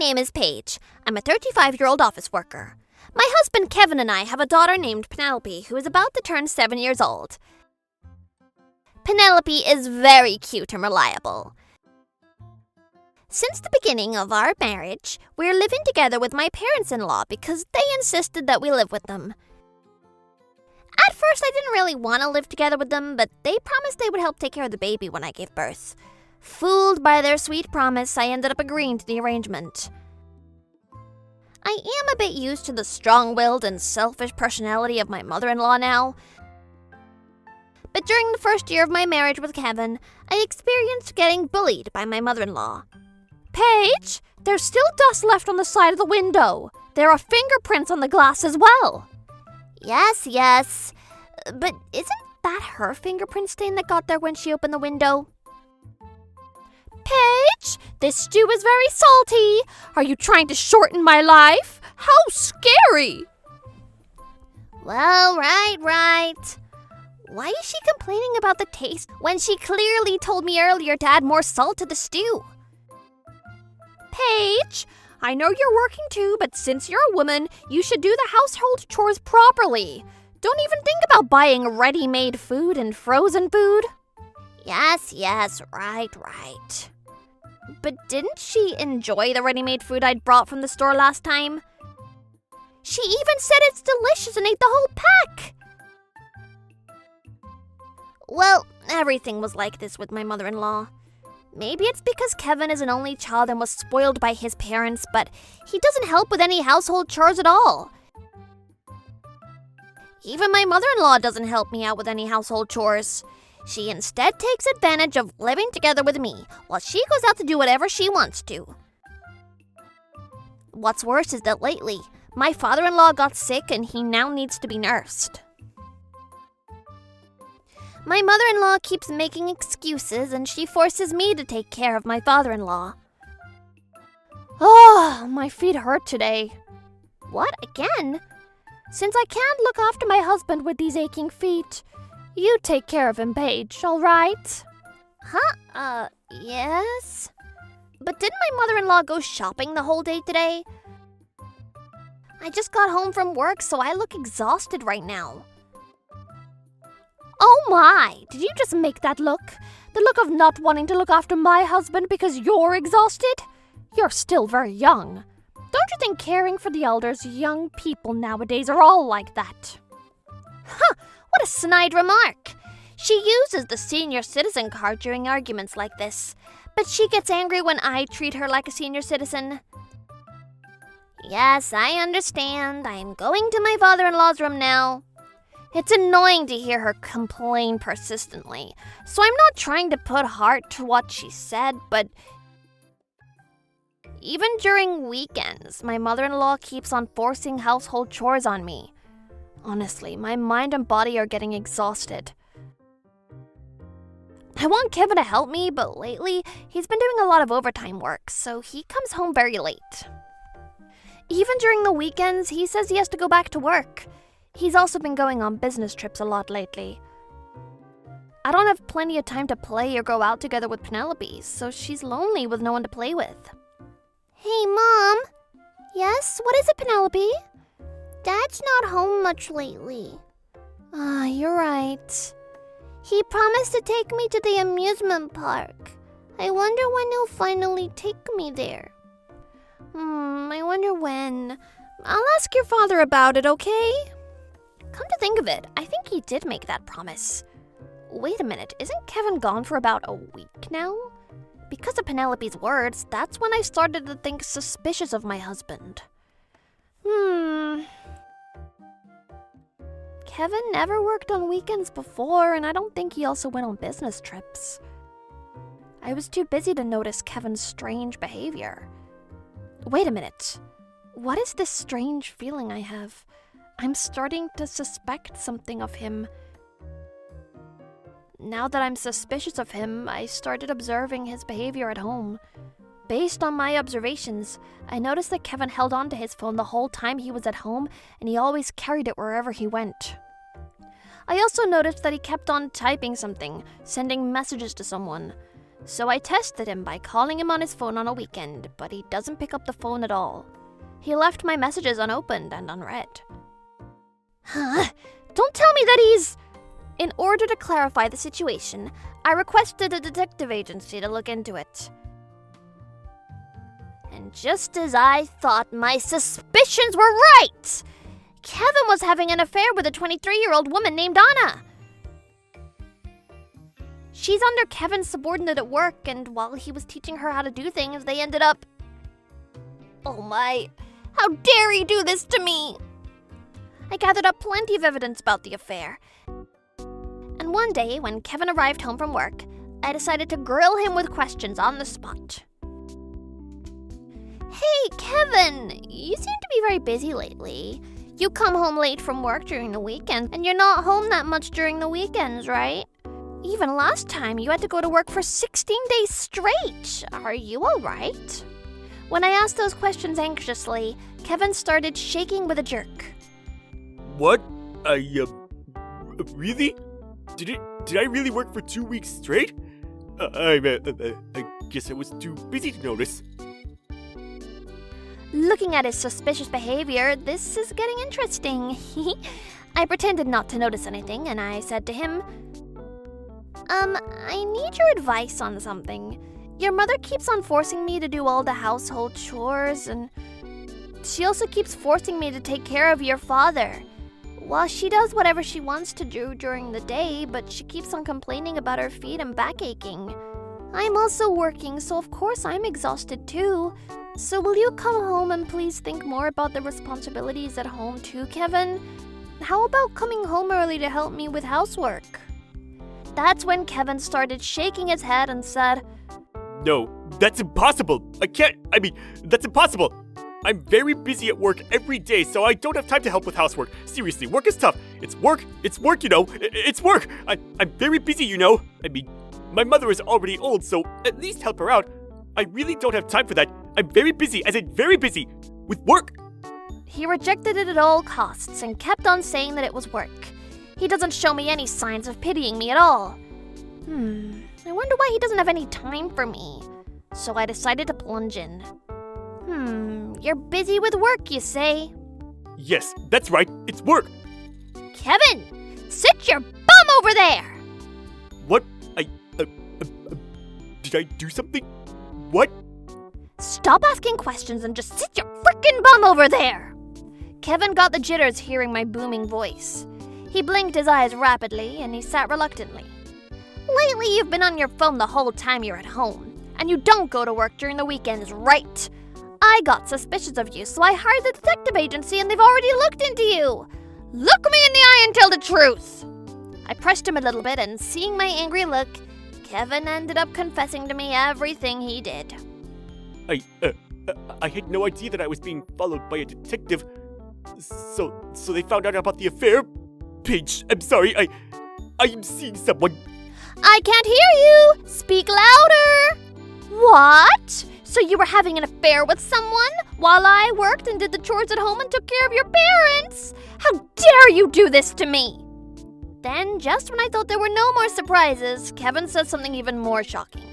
name is Paige. I'm a 35-year-old office worker. My husband Kevin and I have a daughter named Penelope who is about to turn 7 years old. Penelope is very cute and reliable. Since the beginning of our marriage, we're living together with my parents-in-law because they insisted that we live with them. At first, I didn't really want to live together with them, but they promised they would help take care of the baby when I gave birth. Fooled by their sweet promise, I ended up agreeing to the arrangement. I am a bit used to the strong-willed and selfish personality of my mother-in-law now. But during the first year of my marriage with Kevin, I experienced getting bullied by my mother-in-law. Paige, there's still dust left on the side of the window. There are fingerprints on the glass as well. Yes. But isn't that her fingerprint stain that got there when she opened the window? Paige, this stew is very salty. Are you trying to shorten my life? How scary! Well, right. Why is she complaining about the taste when she clearly told me earlier to add more salt to the stew? Paige, I know you're working too, but since you're a woman, you should do the household chores properly. Don't even think about buying ready-made food and frozen food. Yes, right. But didn't she enjoy the ready-made food I'd brought from the store last time? She even said it's delicious and ate the whole pack. Well, everything was like this with my mother-in-law. Maybe it's because Kevin is an only child and was spoiled by his parents, but he doesn't help with any household chores at all. Even my mother-in-law doesn't help me out with any household chores. She instead takes advantage of living together with me, while she goes out to do whatever she wants to. What's worse is that lately, my father-in-law got sick and he now needs to be nursed. My mother-in-law keeps making excuses and she forces me to take care of my father-in-law. Oh, my feet hurt today. What, again? Since I can't look after my husband with these aching feet, you take care of him, Paige, all right? Yes? But didn't my mother-in-law go shopping the whole day today? I just got home from work, so I look exhausted right now. Oh my, did you just make that look? The look of not wanting to look after my husband because you're exhausted? You're still very young. Don't you think caring for the elders, young people nowadays are all like that? What a snide remark. She uses the senior citizen card during arguments like this, but she gets angry when I treat her like a senior citizen. Yes, I understand. I am going to my father-in-law's room now. It's annoying to hear her complain persistently, so I'm not trying to put heart to what she said, but even during weekends, my mother-in-law keeps on forcing household chores on me. Honestly, my mind and body are getting exhausted. I want Kevin to help me, but lately, he's been doing a lot of overtime work, so he comes home very late. Even during the weekends, he says he has to go back to work. He's also been going on business trips a lot lately. I don't have plenty of time to play or go out together with Penelope, so she's lonely with no one to play with. Hey, Mom. Yes, what is it, Penelope? Dad's not home much lately. You're right. He promised to take me to the amusement park. I wonder when he'll finally take me there. I wonder when. I'll ask your father about it, okay? Come to think of it, I think he did make that promise. Wait a minute, isn't Kevin gone for about a week now? Because of Penelope's words, that's when I started to think suspicious of my husband. Kevin never worked on weekends before, and I don't think he also went on business trips. I was too busy to notice Kevin's strange behavior. Wait a minute. What is this strange feeling I have? I'm starting to suspect something of him. Now that I'm suspicious of him, I started observing his behavior at home. Based on my observations, I noticed that Kevin held on to his phone the whole time he was at home, and he always carried it wherever he went. I also noticed that he kept on typing something, sending messages to someone. So I tested him by calling him on his phone on a weekend, but he doesn't pick up the phone at all. He left my messages unopened and unread. Huh? Don't tell me that he's... In order to clarify the situation, I requested a detective agency to look into it. And just as I thought my suspicions were right, Kevin was having an affair with a 23-year-old woman named Yana. She's under Kevin's subordinate at work, and while he was teaching her how to do things, they ended up... Oh my, how dare he do this to me? I gathered up plenty of evidence about the affair. And one day, when Kevin arrived home from work, I decided to grill him with questions on the spot. Hey, Kevin, you seem to be very busy lately. You come home late from work during the weekend, and you're not home that much during the weekends, right? Even last time, you had to go to work for 16 days straight. Are you all right? When I asked those questions anxiously, Kevin started shaking with a jerk. What? Really? Did I really work for 2 weeks straight? I guess I was too busy to notice. Looking at his suspicious behavior, this is getting interesting. I pretended not to notice anything, and I said to him, I need your advice on something. Your mother keeps on forcing me to do all the household chores, and she also keeps forcing me to take care of your father. Well, she does whatever she wants to do during the day, but she keeps on complaining about her feet and back aching. I'm also working, so of course I'm exhausted too. So will you come home and please think more about the responsibilities at home too, Kevin? How about coming home early to help me with housework? That's when Kevin started shaking his head and said, No, that's impossible. That's impossible. I'm very busy at work every day, so I don't have time to help with housework. Seriously, work is tough. It's work, you know. It's work. I'm very busy, you know. My mother is already old, so at least help her out. I really don't have time for that. I'm very busy, as in very busy, with work. He rejected it at all costs and kept on saying that it was work. He doesn't show me any signs of pitying me at all. I wonder why he doesn't have any time for me. So I decided to plunge in. You're busy with work, you say? Yes, that's right. It's work. Kevin, sit your bum over there! What? Did I do something? What? Stop asking questions and just sit your frickin' bum over there! Kevin got the jitters hearing my booming voice. He blinked his eyes rapidly and he sat reluctantly. Lately, you've been on your phone the whole time you're at home, and you don't go to work during the weekends, right? I got suspicious of you, so I hired the detective agency and they've already looked into you. Look me in the eye and tell the truth! I pressed him a little bit, and seeing my angry look, Kevin ended up confessing to me everything he did. I had no idea that I was being followed by a detective. So they found out about the affair? Paige, I'm sorry, I am seeing someone. I can't hear you! Speak louder! What? So you were having an affair with someone while I worked and did the chores at home and took care of your parents? How dare you do this to me? Then, just when I thought there were no more surprises, Kevin said something even more shocking.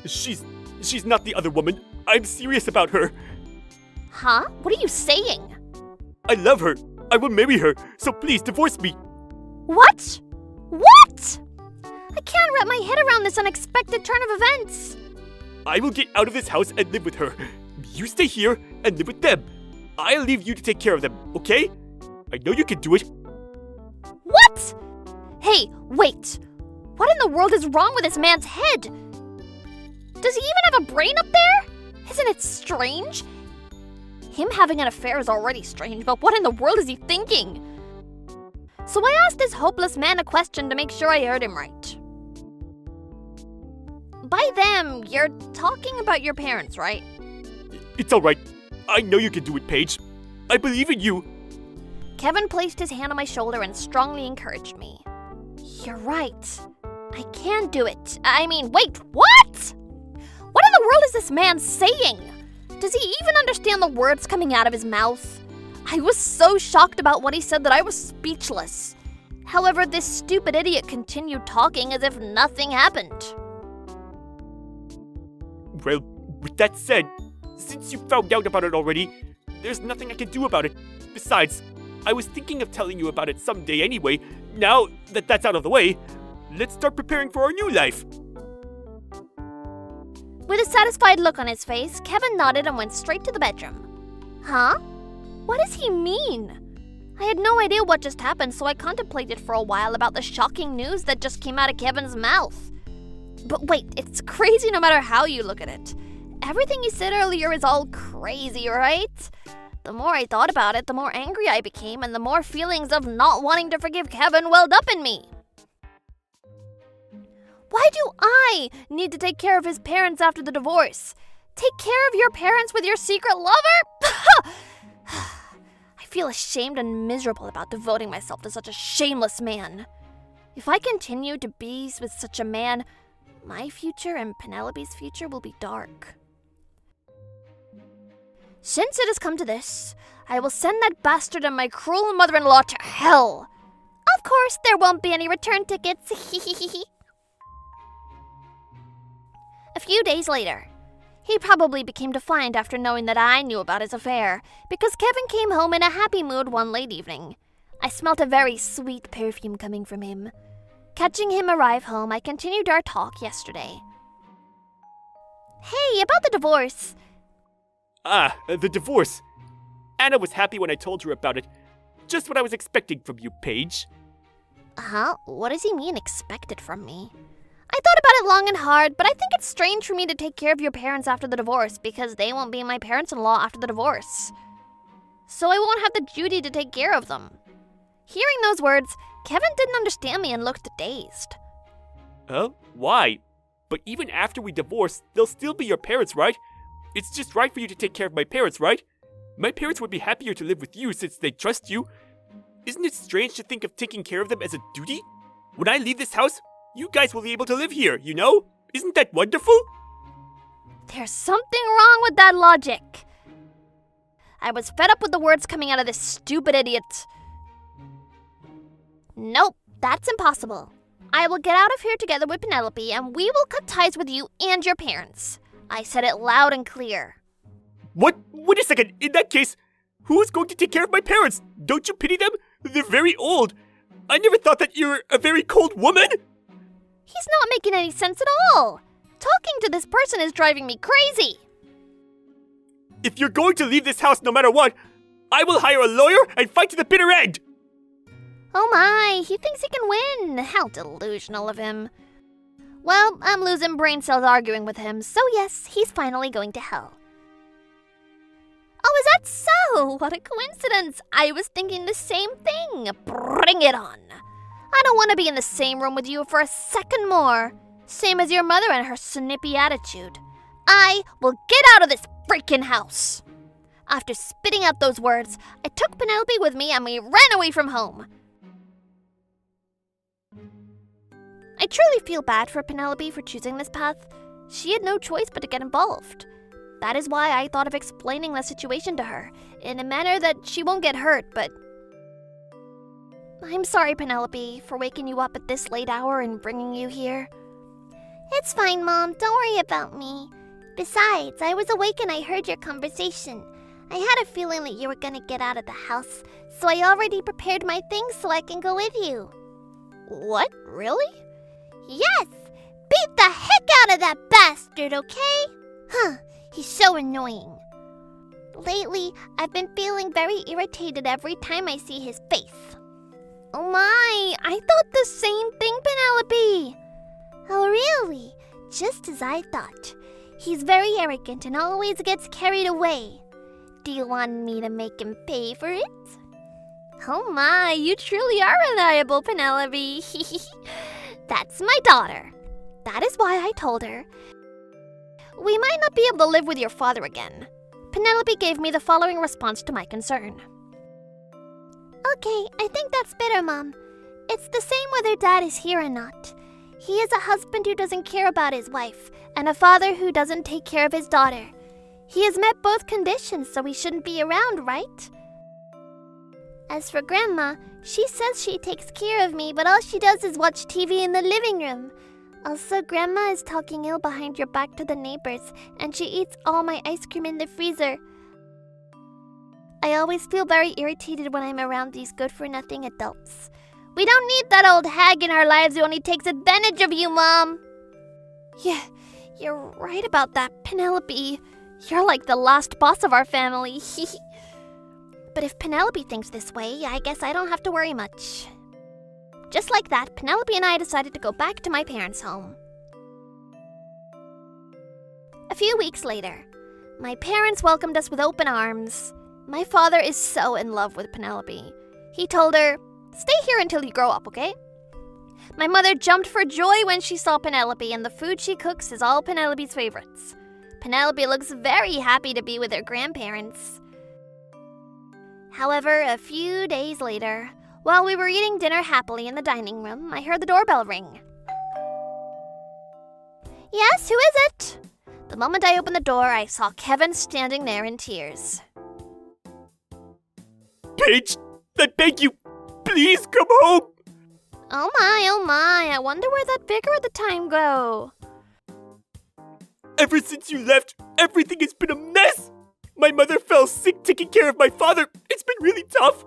She's not the other woman. I'm serious about her. Huh? What are you saying? I love her. I will marry her. So please divorce me. What? What? I can't wrap my head around this unexpected turn of events. I will get out of this house and live with her. You stay here and live with them. I'll leave you to take care of them, okay? I know you can do it. What? Hey, wait. What in the world is wrong with this man's head? Does he even have a brain up there? Isn't it strange? Him having an affair is already strange, but what in the world is he thinking? So I asked this hopeless man a question to make sure I heard him right. By them, you're talking about your parents, right? It's all right. I know you can do it, Paige. I believe in you. Kevin placed his hand on my shoulder and strongly encouraged me. You're right. I can do it. Wait, what? What in the world is this man saying? Does he even understand the words coming out of his mouth? I was so shocked about what he said that I was speechless. However, this stupid idiot continued talking as if nothing happened. Well, with that said, since you found out about it already, there's nothing I can do about it. Besides, I was thinking of telling you about it someday anyway. Now that that's out of the way, let's start preparing for our new life. With a satisfied look on his face, Kevin nodded and went straight to the bedroom. Huh? What does he mean? I had no idea what just happened, so I contemplated for a while about the shocking news that just came out of Kevin's mouth. But wait, it's crazy no matter how you look at it. Everything he said earlier is all crazy, right? The more I thought about it, the more angry I became, and the more feelings of not wanting to forgive Kevin welled up in me. Why do I need to take care of his parents after the divorce? Take care of your parents with your secret lover? I feel ashamed and miserable about devoting myself to such a shameless man. If I continue to be with such a man, my future and Penelope's future will be dark. Since it has come to this, I will send that bastard and my cruel mother-in-law to hell. Of course, there won't be any return tickets. A few days later, he probably became defiant after knowing that I knew about his affair, because Kevin came home in a happy mood one late evening. I smelt a very sweet perfume coming from him. Catching him arrive home, I continued our talk yesterday. Hey, about the divorce. The divorce. Anna was happy when I told her about it. Just what I was expecting from you, Paige. Huh? What does he mean, expected from me? I thought about it long and hard, but I think it's strange for me to take care of your parents after the divorce because they won't be my parents-in-law after the divorce. So I won't have the duty to take care of them. Hearing those words, Kevin didn't understand me and looked dazed. Why? But even after we divorce, they'll still be your parents, right? It's just right for you to take care of my parents, right? My parents would be happier to live with you since they trust you. Isn't it strange to think of taking care of them as a duty? When I leave this house, you guys will be able to live here, you know? Isn't that wonderful? There's something wrong with that logic. I was fed up with the words coming out of this stupid idiot. Nope, that's impossible. I will get out of here together with Penelope and we will cut ties with you and your parents. I said it loud and clear. What? Wait a second. In that case, who is going to take care of my parents? Don't you pity them? They're very old. I never thought that you're a very cold woman. He's not making any sense at all. Talking to this person is driving me crazy. If you're going to leave this house no matter what, I will hire a lawyer and fight to the bitter end. Oh my, he thinks he can win. How delusional of him. Well, I'm losing brain cells arguing with him, so yes, he's finally going to hell. Oh, is that so? What a coincidence. I was thinking the same thing. Bring it on. I don't want to be in the same room with you for a second more. Same as your mother and her snippy attitude. I will get out of this freaking house. After spitting out those words, I took Penelope with me and we ran away from home. I truly feel bad for Penelope for choosing this path. She had no choice but to get involved. That is why I thought of explaining the situation to her, in a manner that she won't get hurt, but... I'm sorry, Penelope, for waking you up at this late hour and bringing you here. It's fine, Mom. Don't worry about me. Besides, I was awake and I heard your conversation. I had a feeling that you were going to get out of the house, so I already prepared my things so I can go with you. What? Really? Yes! Beat the heck out of that bastard, okay? Huh, he's so annoying. Lately, I've been feeling very irritated every time I see his face. Oh my, I thought the same thing, Penelope. Oh really? Just as I thought. He's very arrogant and always gets carried away. Do you want me to make him pay for it? Oh my, you truly are reliable, Penelope. That's my daughter. That is why I told her. We might not be able to live with your father again. Penelope gave me the following response to my concern. Okay, I think that's better, Mom. It's the same whether Dad is here or not. He is a husband who doesn't care about his wife, and a father who doesn't take care of his daughter. He has met both conditions, so he shouldn't be around, right? As for Grandma, she says she takes care of me, but all she does is watch TV in the living room. Also, Grandma is talking ill behind your back to the neighbors, and she eats all my ice cream in the freezer. I always feel very irritated when I'm around these good-for-nothing adults. We don't need that old hag in our lives who only takes advantage of you, Mom. Yeah, you're right about that, Penelope. You're like the last boss of our family. But if Penelope thinks this way, I guess I don't have to worry much. Just like that, Penelope and I decided to go back to my parents' home. A few weeks later, my parents welcomed us with open arms. My father is so in love with Penelope. He told her, "Stay here until you grow up, okay?" My mother jumped for joy when she saw Penelope, and the food she cooks is all Penelope's favorites. Penelope looks very happy to be with her grandparents. However, a few days later, while we were eating dinner happily in the dining room, I heard the doorbell ring. Yes, who is it? The moment I opened the door, I saw Kevin standing there in tears. Paige, I beg you, please come home. Oh my, I wonder where that vicar at the time go? Ever since you left, everything has been a mess. My mother fell sick taking care of my father. It's been really tough.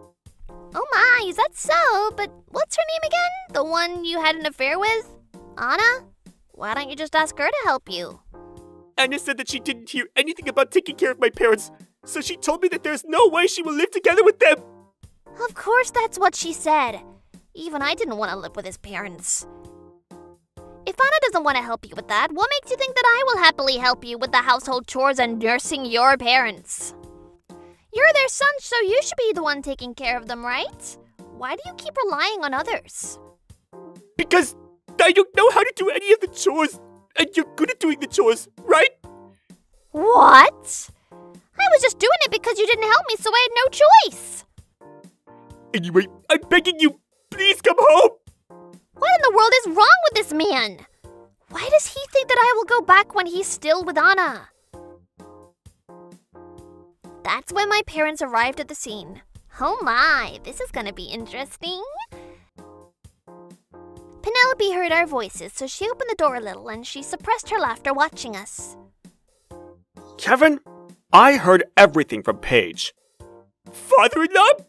Oh my, is that so? But what's her name again? The one you had an affair with? Anna? Why don't you just ask her to help you? Anna said that she didn't hear anything about taking care of my parents, so she told me that there's no way she will live together with them. Of course that's what she said. Even I didn't want to live with his parents. If Anna doesn't want to help you with that, what makes you think that I will happily help you with the household chores and nursing your parents? You're their son, so you should be the one taking care of them, right? Why do you keep relying on others? Because I don't know how to do any of the chores, and you're good at doing the chores, right? What? I was just doing it because you didn't help me, so I had no choice. Anyway, I'm begging you, please come home. What in the world is wrong with this man? Why does he think that I will go back when he's still with Anna? That's when my parents arrived at the scene. Oh my, this is gonna be interesting. Penelope heard our voices, so she opened the door a little and she suppressed her laughter watching us. Kevin, I heard everything from Paige. Father-in-law?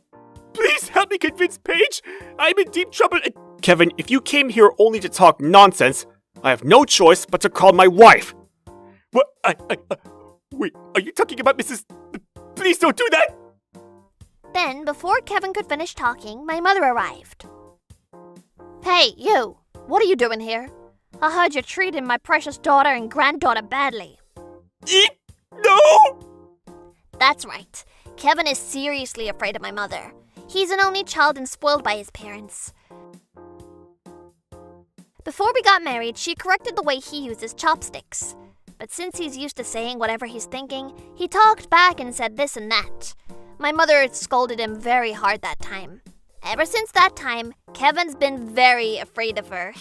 Please help me convince Paige. I'm in deep trouble. Kevin, if you came here only to talk nonsense, I have no choice but to call my wife. What? Wait, are you talking about Mrs. Please don't do that! Then, before Kevin could finish talking, my mother arrived. Hey, you! What are you doing here? I heard you're treating my precious daughter and granddaughter badly. No! That's right. Kevin is seriously afraid of my mother. He's an only child and spoiled by his parents. Before we got married, she corrected the way he uses chopsticks. But since he's used to saying whatever he's thinking, he talked back and said this and that. My mother scolded him very hard that time. Ever since that time, Kevin's been very afraid of her.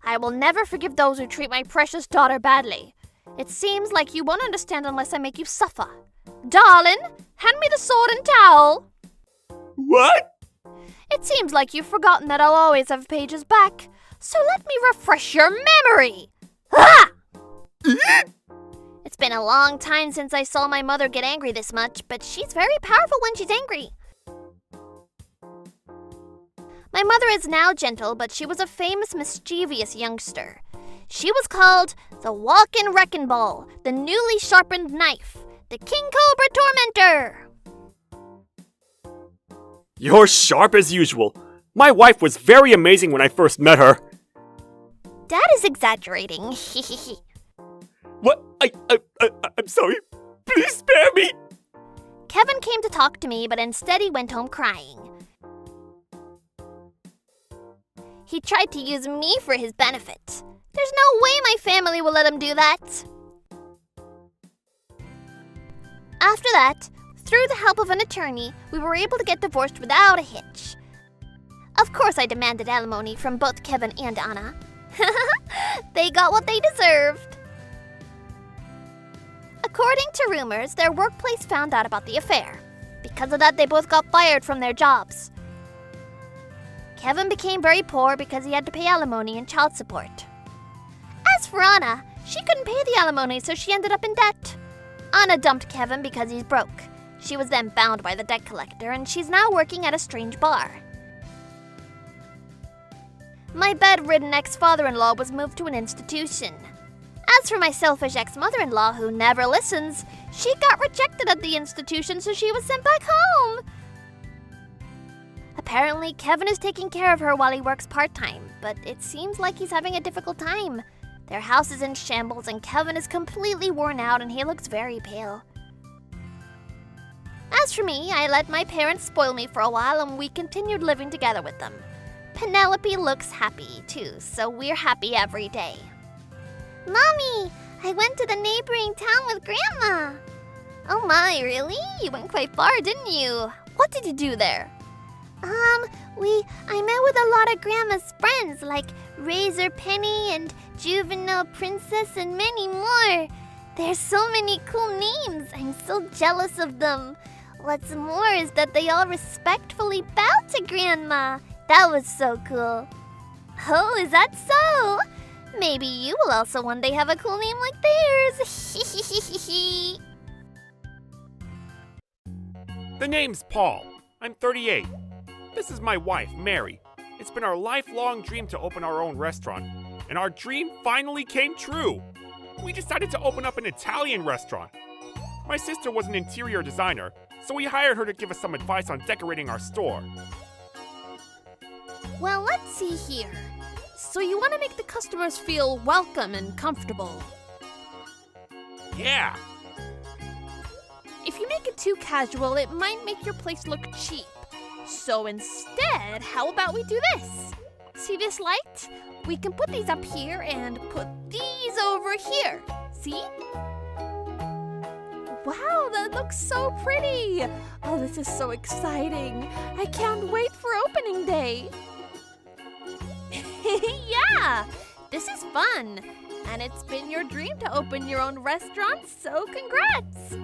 I will never forgive those who treat my precious daughter badly. It seems like you won't understand unless I make you suffer. Darling, hand me the sword and towel. What? It seems like you've forgotten that I'll always have Paige's back. So let me refresh your memory. Ah! It's been a long time since I saw my mother get angry this much, but she's very powerful when she's angry. My mother is now gentle, but she was a famous mischievous youngster. She was called the Walk-in Wrecking Ball, the newly sharpened knife, the King Cobra Tormentor. You're sharp as usual. My wife was very amazing when I first met her. Dad is exaggerating. What? I'm sorry. Please spare me. Kevin came to talk to me, but instead he went home crying. He tried to use me for his benefit. There's no way my family will let him do that. After that, through the help of an attorney, we were able to get divorced without a hitch. Of course, I demanded alimony from both Kevin and Anna. They got what they deserved. According to rumors, their workplace found out about the affair. Because of that, they both got fired from their jobs. Kevin became very poor because he had to pay alimony and child support. As for Anna, she couldn't pay the alimony, so she ended up in debt. Anna dumped Kevin because he's broke. She was then found by the debt collector, and she's now working at a strange bar. My bedridden ex-father-in-law was moved to an institution. As for my selfish ex-mother-in-law who never listens, she got rejected at the institution, so she was sent back home. Apparently, Kevin is taking care of her while he works part-time, but it seems like he's having a difficult time. Their house is in shambles and Kevin is completely worn out and he looks very pale. As for me, I let my parents spoil me for a while and we continued living together with them. Penelope looks happy too, so we're happy every day. Mommy, I went to the neighboring town with Grandma. Oh my, really? You went quite far, didn't you? What did you do there? I met with a lot of Grandma's friends, like Razor Penny and Juvenile Princess and many more. There's so many cool names. I'm so jealous of them. What's more is that they all respectfully bow to Grandma. That was so cool. Oh, is that so? Maybe you will also one day have a cool name like theirs. The name's Paul. I'm 38. This is my wife, Mary. It's been our lifelong dream to open our own restaurant, and our dream finally came true. We decided to open up an Italian restaurant. My sister was an interior designer, so we hired her to give us some advice on decorating our store. Well, let's see here. So you want to make the customers feel welcome and comfortable. Yeah. If you make it too casual, it might make your place look cheap. So instead, how about we do this? See this light? We can put these up here and put these over here. See? Wow, that looks so pretty. Oh, this is so exciting. I can't wait for opening day. Yeah, this is fun. And it's been your dream to open your own restaurant, so congrats.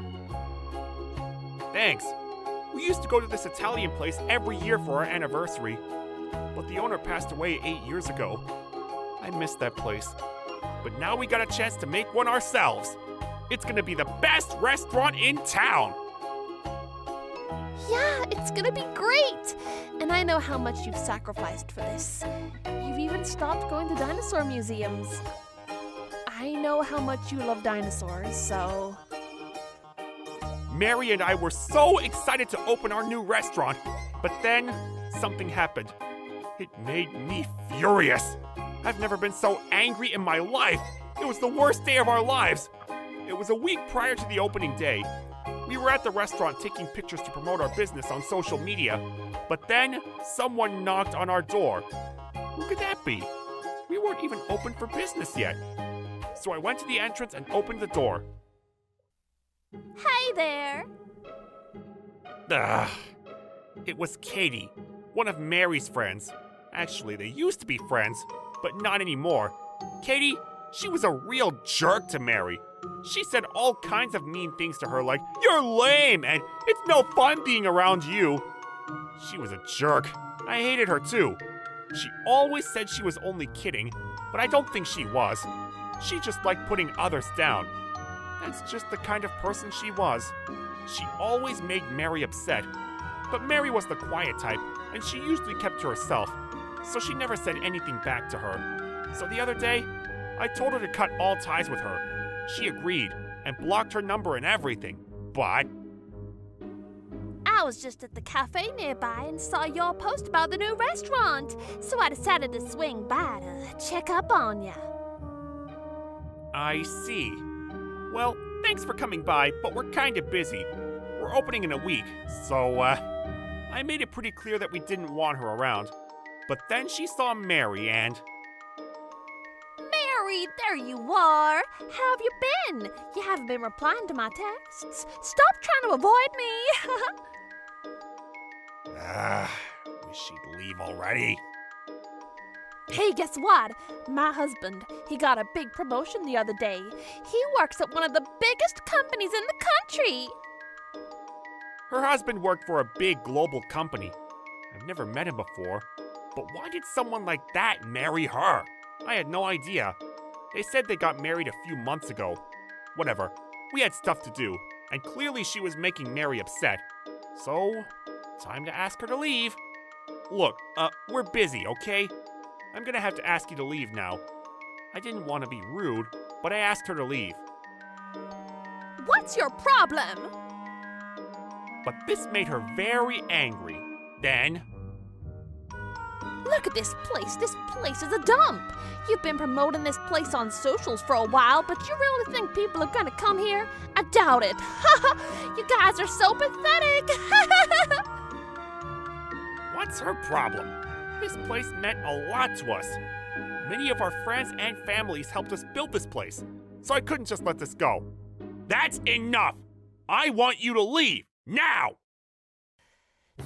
Thanks. We used to go to this Italian place every year for our anniversary, but the owner passed away 8 years ago. I miss that place. But now we got a chance to make one ourselves. It's gonna be the best restaurant in town. Yeah, it's gonna be great. And I know how much you've sacrificed for this. You've even stopped going to dinosaur museums. I know how much you love dinosaurs, so... Mary and I were so excited to open our new restaurant, but then something happened. It made me furious. I've never been so angry in my life. It was the worst day of our lives. It was a week prior to the opening day. We were at the restaurant taking pictures to promote our business on social media, but then someone knocked on our door. Who could that be? We weren't even open for business yet. So I went to the entrance and opened the door. Hi there. It was Katie, one of Mary's friends. Actually, they used to be friends, but not anymore. Katie, she was a real jerk to Mary. She said all kinds of mean things to her like, "You're lame," and "It's no fun being around you." She was a jerk. I hated her too. She always said she was only kidding, but I don't think she was. She just liked putting others down. That's just the kind of person she was. She always made Mary upset. But Mary was the quiet type, and she usually kept to herself, so she never said anything back to her. So the other day, I told her to cut all ties with her. She agreed, and blocked her number and everything. But... I was just at the cafe nearby and saw your post about the new restaurant, so I decided to swing by to check up on ya. I see. Well, thanks for coming by, but we're kinda busy. We're opening in a week, so, I made it pretty clear that we didn't want her around. But then she saw Mary and... Mary, there you are. How have you been? You haven't been replying to my texts. Stop trying to avoid me. Wish she'd leave already. Hey, guess what? My husband, he got a big promotion the other day. He works at one of the biggest companies in the country. Her husband worked for a big global company. I've never met him before. But why did someone like that marry her? I had no idea. They said they got married a few months ago. Whatever. We had stuff to do, and clearly she was making Mary upset. So, time to ask her to leave. Look, we're busy, okay? I'm gonna have to ask you to leave now. I didn't want to be rude, but I asked her to leave. What's your problem? But this made her very angry. Then, Look at this place. This place is a dump. You've been promoting this place on socials for a while, but you really think people are gonna come here? I doubt it. You guys are so pathetic. what's her problem? This place meant a lot to us. Many of our friends and families helped us build this place, so I couldn't just let this go. That's enough! I want you to leave, now!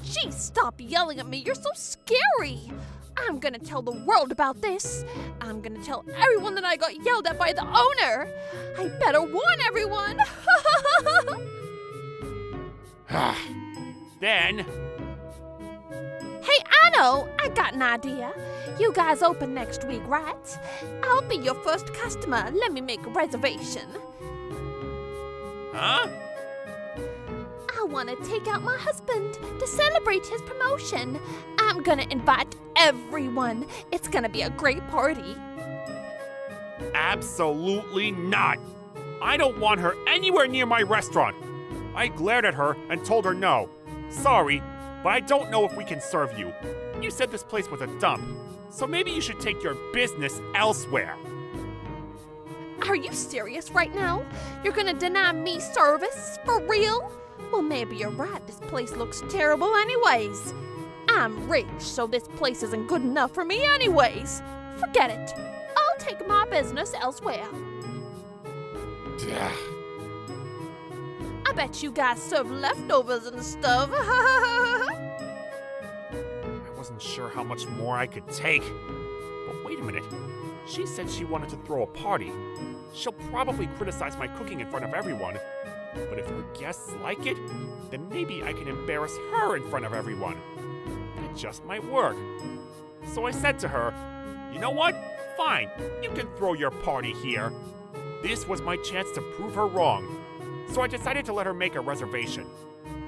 Gee, stop yelling at me. You're so scary. I'm gonna tell the world about this. I'm gonna tell everyone that I got yelled at by the owner. I better warn everyone. Then, Hey, Anno, I got an idea. You guys open next week, right? I'll be your first customer. Let me make a reservation. huh? I want to take out my husband to celebrate his promotion. I'm gonna invite everyone. It's gonna be a great party. Absolutely not! I don't want her anywhere near my restaurant! I glared at her and told her no. Sorry, but I don't know if we can serve you. You said this place was a dump, so maybe you should take your business elsewhere. Are you serious right now? You're gonna deny me service? For real? Well, maybe you're right. This place looks terrible anyways. I'm rich, so this place isn't good enough for me anyways. Forget it. I'll take my business elsewhere. I bet you guys serve leftovers and stuff. I wasn't sure how much more I could take. But wait a minute. She said she wanted to throw a party. She'll probably criticize my cooking in front of everyone. But if her guests like it, then maybe I can embarrass her in front of everyone. It just might work. So I said to her, you know what? Fine, you can throw your party here. This was my chance to prove her wrong. So I decided to let her make a reservation.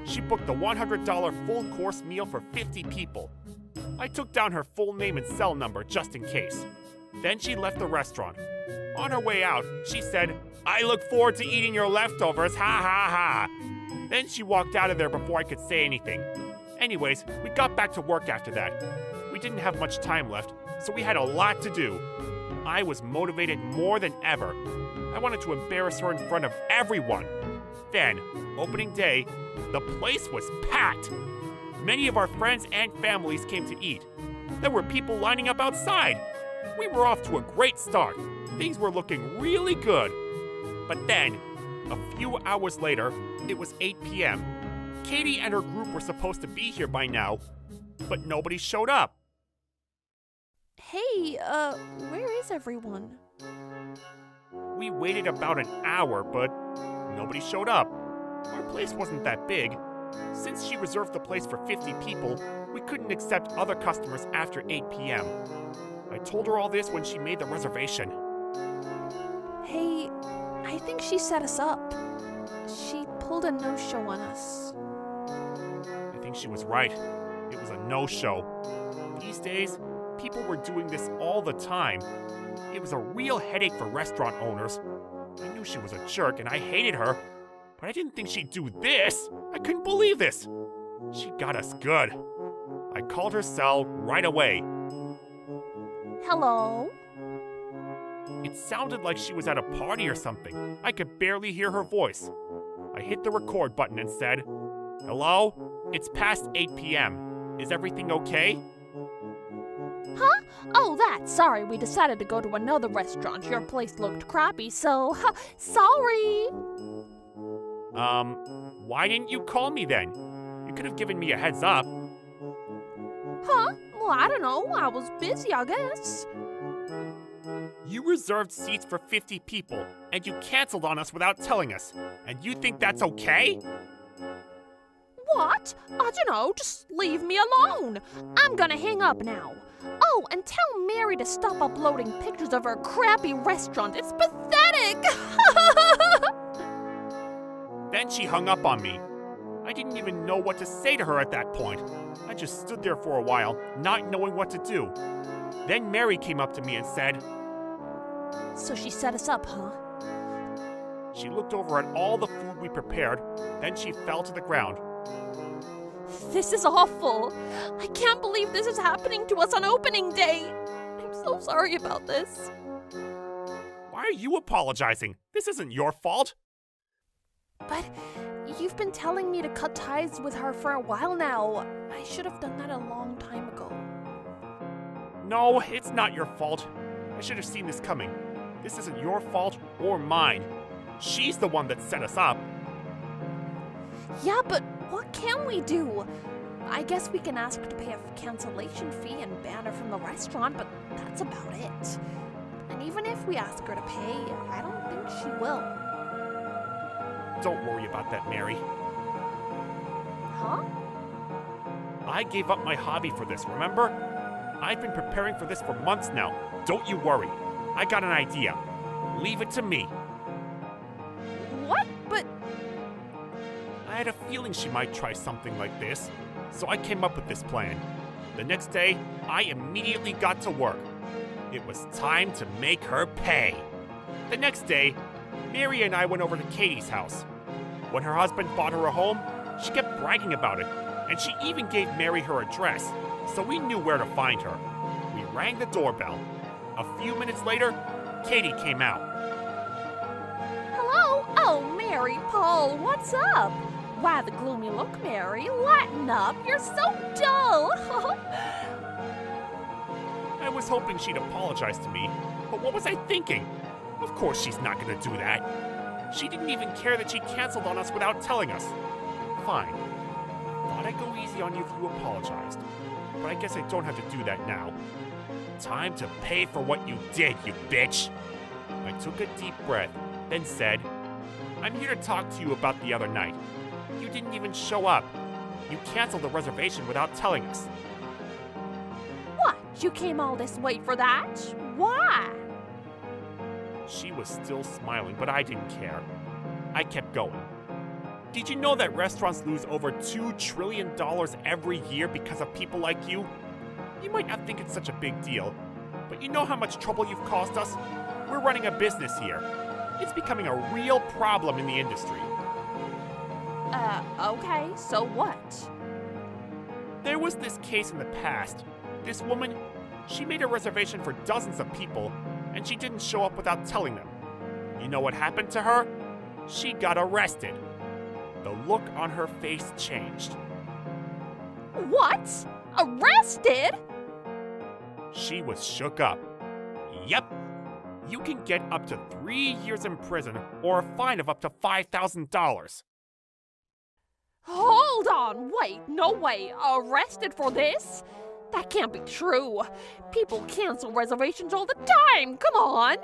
She booked the $100 full-course meal for 50 people. I took down her full name and cell number just in case. Then she left the restaurant. On her way out, she said, I look forward to eating your leftovers, ha ha ha. Then she walked out of there before I could say anything. Anyways, we got back to work after that. We didn't have much time left, so we had a lot to do. I was motivated more than ever. I wanted to embarrass her in front of everyone. Then, opening day, the place was packed. Many of our friends and families came to eat. There were people lining up outside. We were off to a great start. Things were looking really good. But then, a few hours later, it was 8 p.m. Katie and her group were supposed to be here by now, but nobody showed up. Hey, where is everyone? We waited about an hour, but nobody showed up. Our place wasn't that big. Since she reserved the place for 50 people, we couldn't accept other customers after 8 p.m. I told her all this when she made the reservation. Hey, I think she set us up. She pulled a no-show on us. I think she was right. It was a no-show. These days, people were doing this all the time. It was a real headache for restaurant owners. I knew she was a jerk and I hated her, but I didn't think she'd do this. I couldn't believe this. She got us good. I called her cell right away. Hello? It sounded like she was at a party or something. I could barely hear her voice. I hit the record button and said, Hello? It's past 8 p.m. Is everything okay? Huh? Oh, that. Sorry, we decided to go to another restaurant. Your place looked crappy, so sorry. Why didn't you call me then? You could have given me a heads up. Huh? Well, I don't know. I was busy, I guess. You reserved seats for 50 people, and you canceled on us without telling us. And you think that's okay? What? I don't know, just leave me alone. I'm gonna hang up now. Oh, and tell Mary to stop uploading pictures of her crappy restaurant. It's pathetic. Then she hung up on me. I didn't even know what to say to her at that point. I just stood there for a while, not knowing what to do. Then Mary came up to me and said, So she set us up, huh? she looked over at all the food we prepared, then she fell to the ground. This is awful. I can't believe this is happening to us on opening day. I'm so sorry about this. Why are you apologizing? This isn't your fault. But you've been telling me to cut ties with her for a while now. I should have done that a long time ago. No, it's not your fault. I should have seen this coming. This isn't your fault or mine. She's the one that set us up. Yeah, but what can we do? I guess we can ask to pay a cancellation fee and ban her from the restaurant, but that's about it. And even if we ask her to pay, I don't think she will. Don't worry about that, Mary. Huh? I gave up my hobby for this, remember? I've been preparing for this for months now. Don't you worry. I got an idea. Leave it to me. What? But I had a feeling she might try something like this, so I came up with this plan. The next day, I immediately got to work. It was time to make her pay. The next day, Mary and I went over to Katie's house. When her husband bought her a home, she kept bragging about it, and she even gave Mary her address, so we knew where to find her. We rang the doorbell. A few minutes later, Katie came out. hello? Oh, Mary, Paul, what's up? Why the gloomy look, Mary? Lighten up. You're so dull. I was hoping she'd apologize to me, but what was I thinking? Of course she's not gonna do that. She didn't even care that she canceled on us without telling us. Fine. Thought I'd go easy on you if you apologized, but I guess I don't have to do that now. Time to pay for what you did, you bitch. I took a deep breath, then said, I'm here to talk to you about the other night. You didn't even show up. You canceled the reservation without telling us. What? You came all this way for that? Why? She was still smiling, but I didn't care. I kept going. Did you know that restaurants lose over $2 trillion every year because of people like you? You might not think it's such a big deal, but you know how much trouble you've caused us? We're running a business here. It's becoming a real problem in the industry. Okay, so what? There was this case in the past. This woman, she made a reservation for dozens of people, and she didn't show up without telling them. You know what happened to her? She got arrested. The look on her face changed. What? Arrested? She was shook up. Yep. You can get up to 3 years in prison or a fine of up to $5,000. Hold on, wait, no way. Arrested for this? That can't be true. People cancel reservations all the time, come on.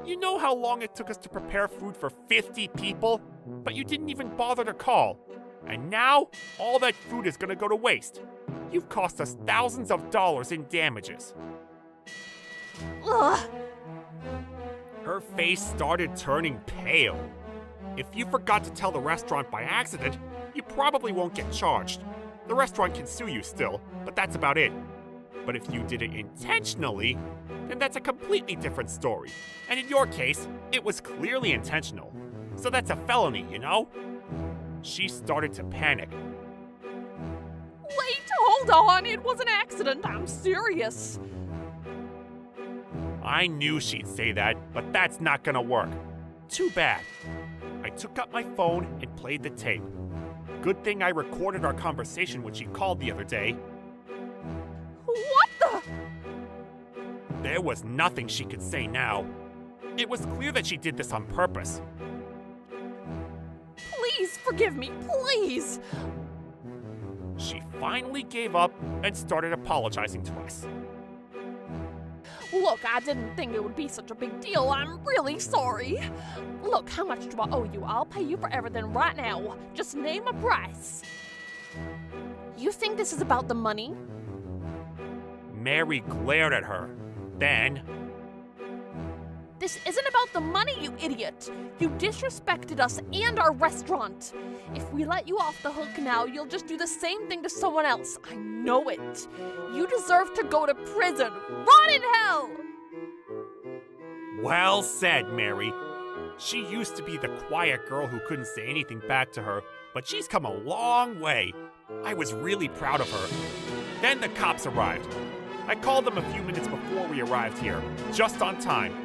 You know how long it took us to prepare food for 50 people? But you didn't even bother to call. And now, all that food is gonna go to waste. You've cost us thousands of dollars in damages. Ugh. Her face started turning pale. If you forgot to tell the restaurant by accident, you probably won't get charged. The restaurant can sue you still, but that's about it. But if you did it intentionally, then that's a completely different story. And in your case, it was clearly intentional. So that's a felony, you know? She started to panic. Wait, hold on, it was an accident, I'm serious. I knew she'd say that, but that's not gonna work. Too bad. I took up my phone and played the tape. Good thing I recorded our conversation when she called the other day. What the? There was nothing she could say now. It was clear that she did this on purpose. Please forgive me, please. She finally gave up and started apologizing to us. Look, I didn't think it would be such a big deal. I'm really sorry. Look, how much do I owe you? I'll pay you for everything right now. Just name a price. You think this is about the money? Mary glared at her. Then, This isn't about the money, you idiot! You disrespected us and our restaurant! If we let you off the hook now, you'll just do the same thing to someone else. I know it. You deserve to go to prison. Rot in hell! well said, Mary. She used to be the quiet girl who couldn't say anything back to her, but she's come a long way. I was really proud of her. Then the cops arrived. I called them a few minutes before we arrived here, just on time.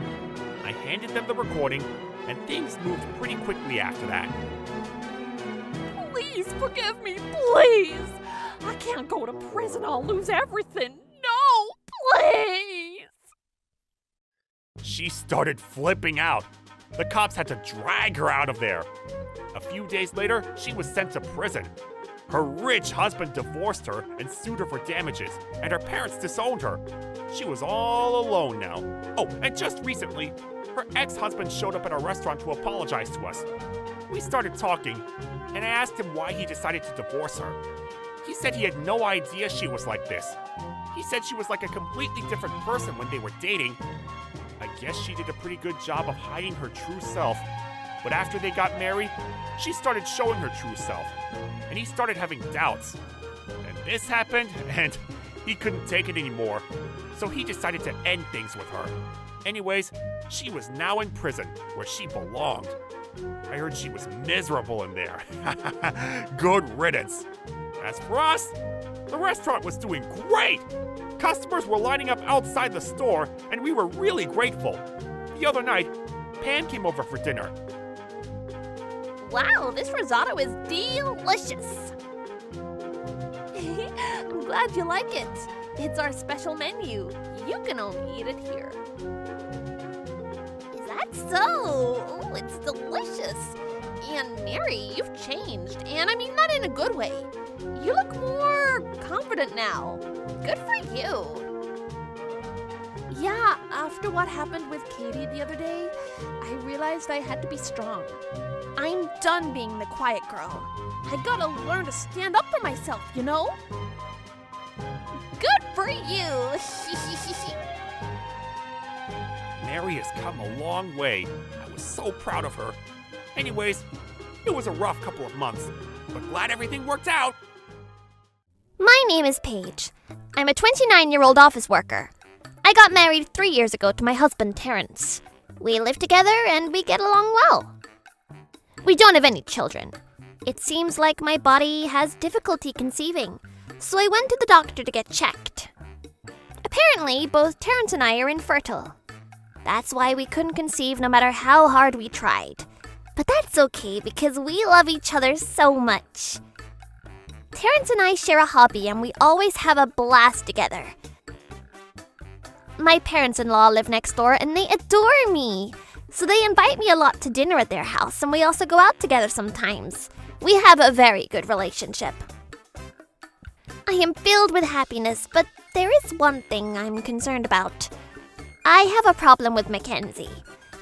I handed them the recording, and things moved pretty quickly after that. Please forgive me, please! I can't go to prison. I'll lose everything. No, please! She started flipping out. The cops had to drag her out of there. A few days later, she was sent to prison. Her rich husband divorced her and sued her for damages, and her parents disowned her. She was all alone now. Oh, and just recently, her ex-husband showed up at our restaurant to apologize to us. We started talking, and I asked him why he decided to divorce her. He said he had no idea she was like this. He said she was like a completely different person when they were dating. I guess she did a pretty good job of hiding her true self. But after they got married, she started showing her true self. And he started having doubts. And this happened, and he couldn't take it anymore. So he decided to end things with her. Anyways, she was now in prison, where she belonged. I heard she was miserable in there. Good riddance. As for us, the restaurant was doing great. Customers were lining up outside the store, and we were really grateful. The other night, Pam came over for dinner. Wow, this risotto is delicious! I'm glad you like it. It's our special menu. You can only eat it here. Is that so? Oh, it's delicious. And Mary, you've changed. And I mean that in a good way. You look more confident now. Good for you. Yeah, after what happened with Katie the other day, I realized I had to be strong. I'm done being the quiet girl. I gotta learn to stand up for myself, you know? Good for you! Mary has come a long way. I was so proud of her. Anyways, it was a rough couple of months, but glad everything worked out. My name is Paige. I'm a 29-year-old office worker. I got married 3 years ago to my husband, Terrence. We live together and we get along well. We don't have any children. It seems like my body has difficulty conceiving, so I went to the doctor to get checked. Apparently, both Terrence and I are infertile. That's why we couldn't conceive no matter how hard we tried. But that's okay because we love each other so much. Terrence and I share a hobby and we always have a blast together. My parents-in-law live next door and they adore me. So they invite me a lot to dinner at their house and we also go out together sometimes. We have a very good relationship. I am filled with happiness, but there is one thing I'm concerned about. I have a problem with Mackenzie,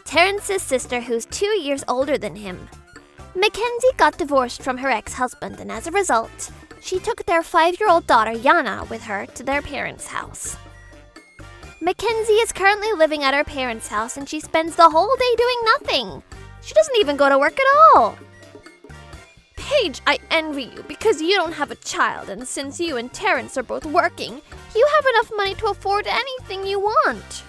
Terrence's sister who's 2 years older than him. Mackenzie got divorced from her ex-husband and as a result, she took their 5-year-old daughter Yana with her to their parents' house. Mackenzie is currently living at her parents' house and she spends the whole day doing nothing. She doesn't even go to work at all. Paige, I envy you because you don't have a child, and since you and Terrence are both working, you have enough money to afford anything you want.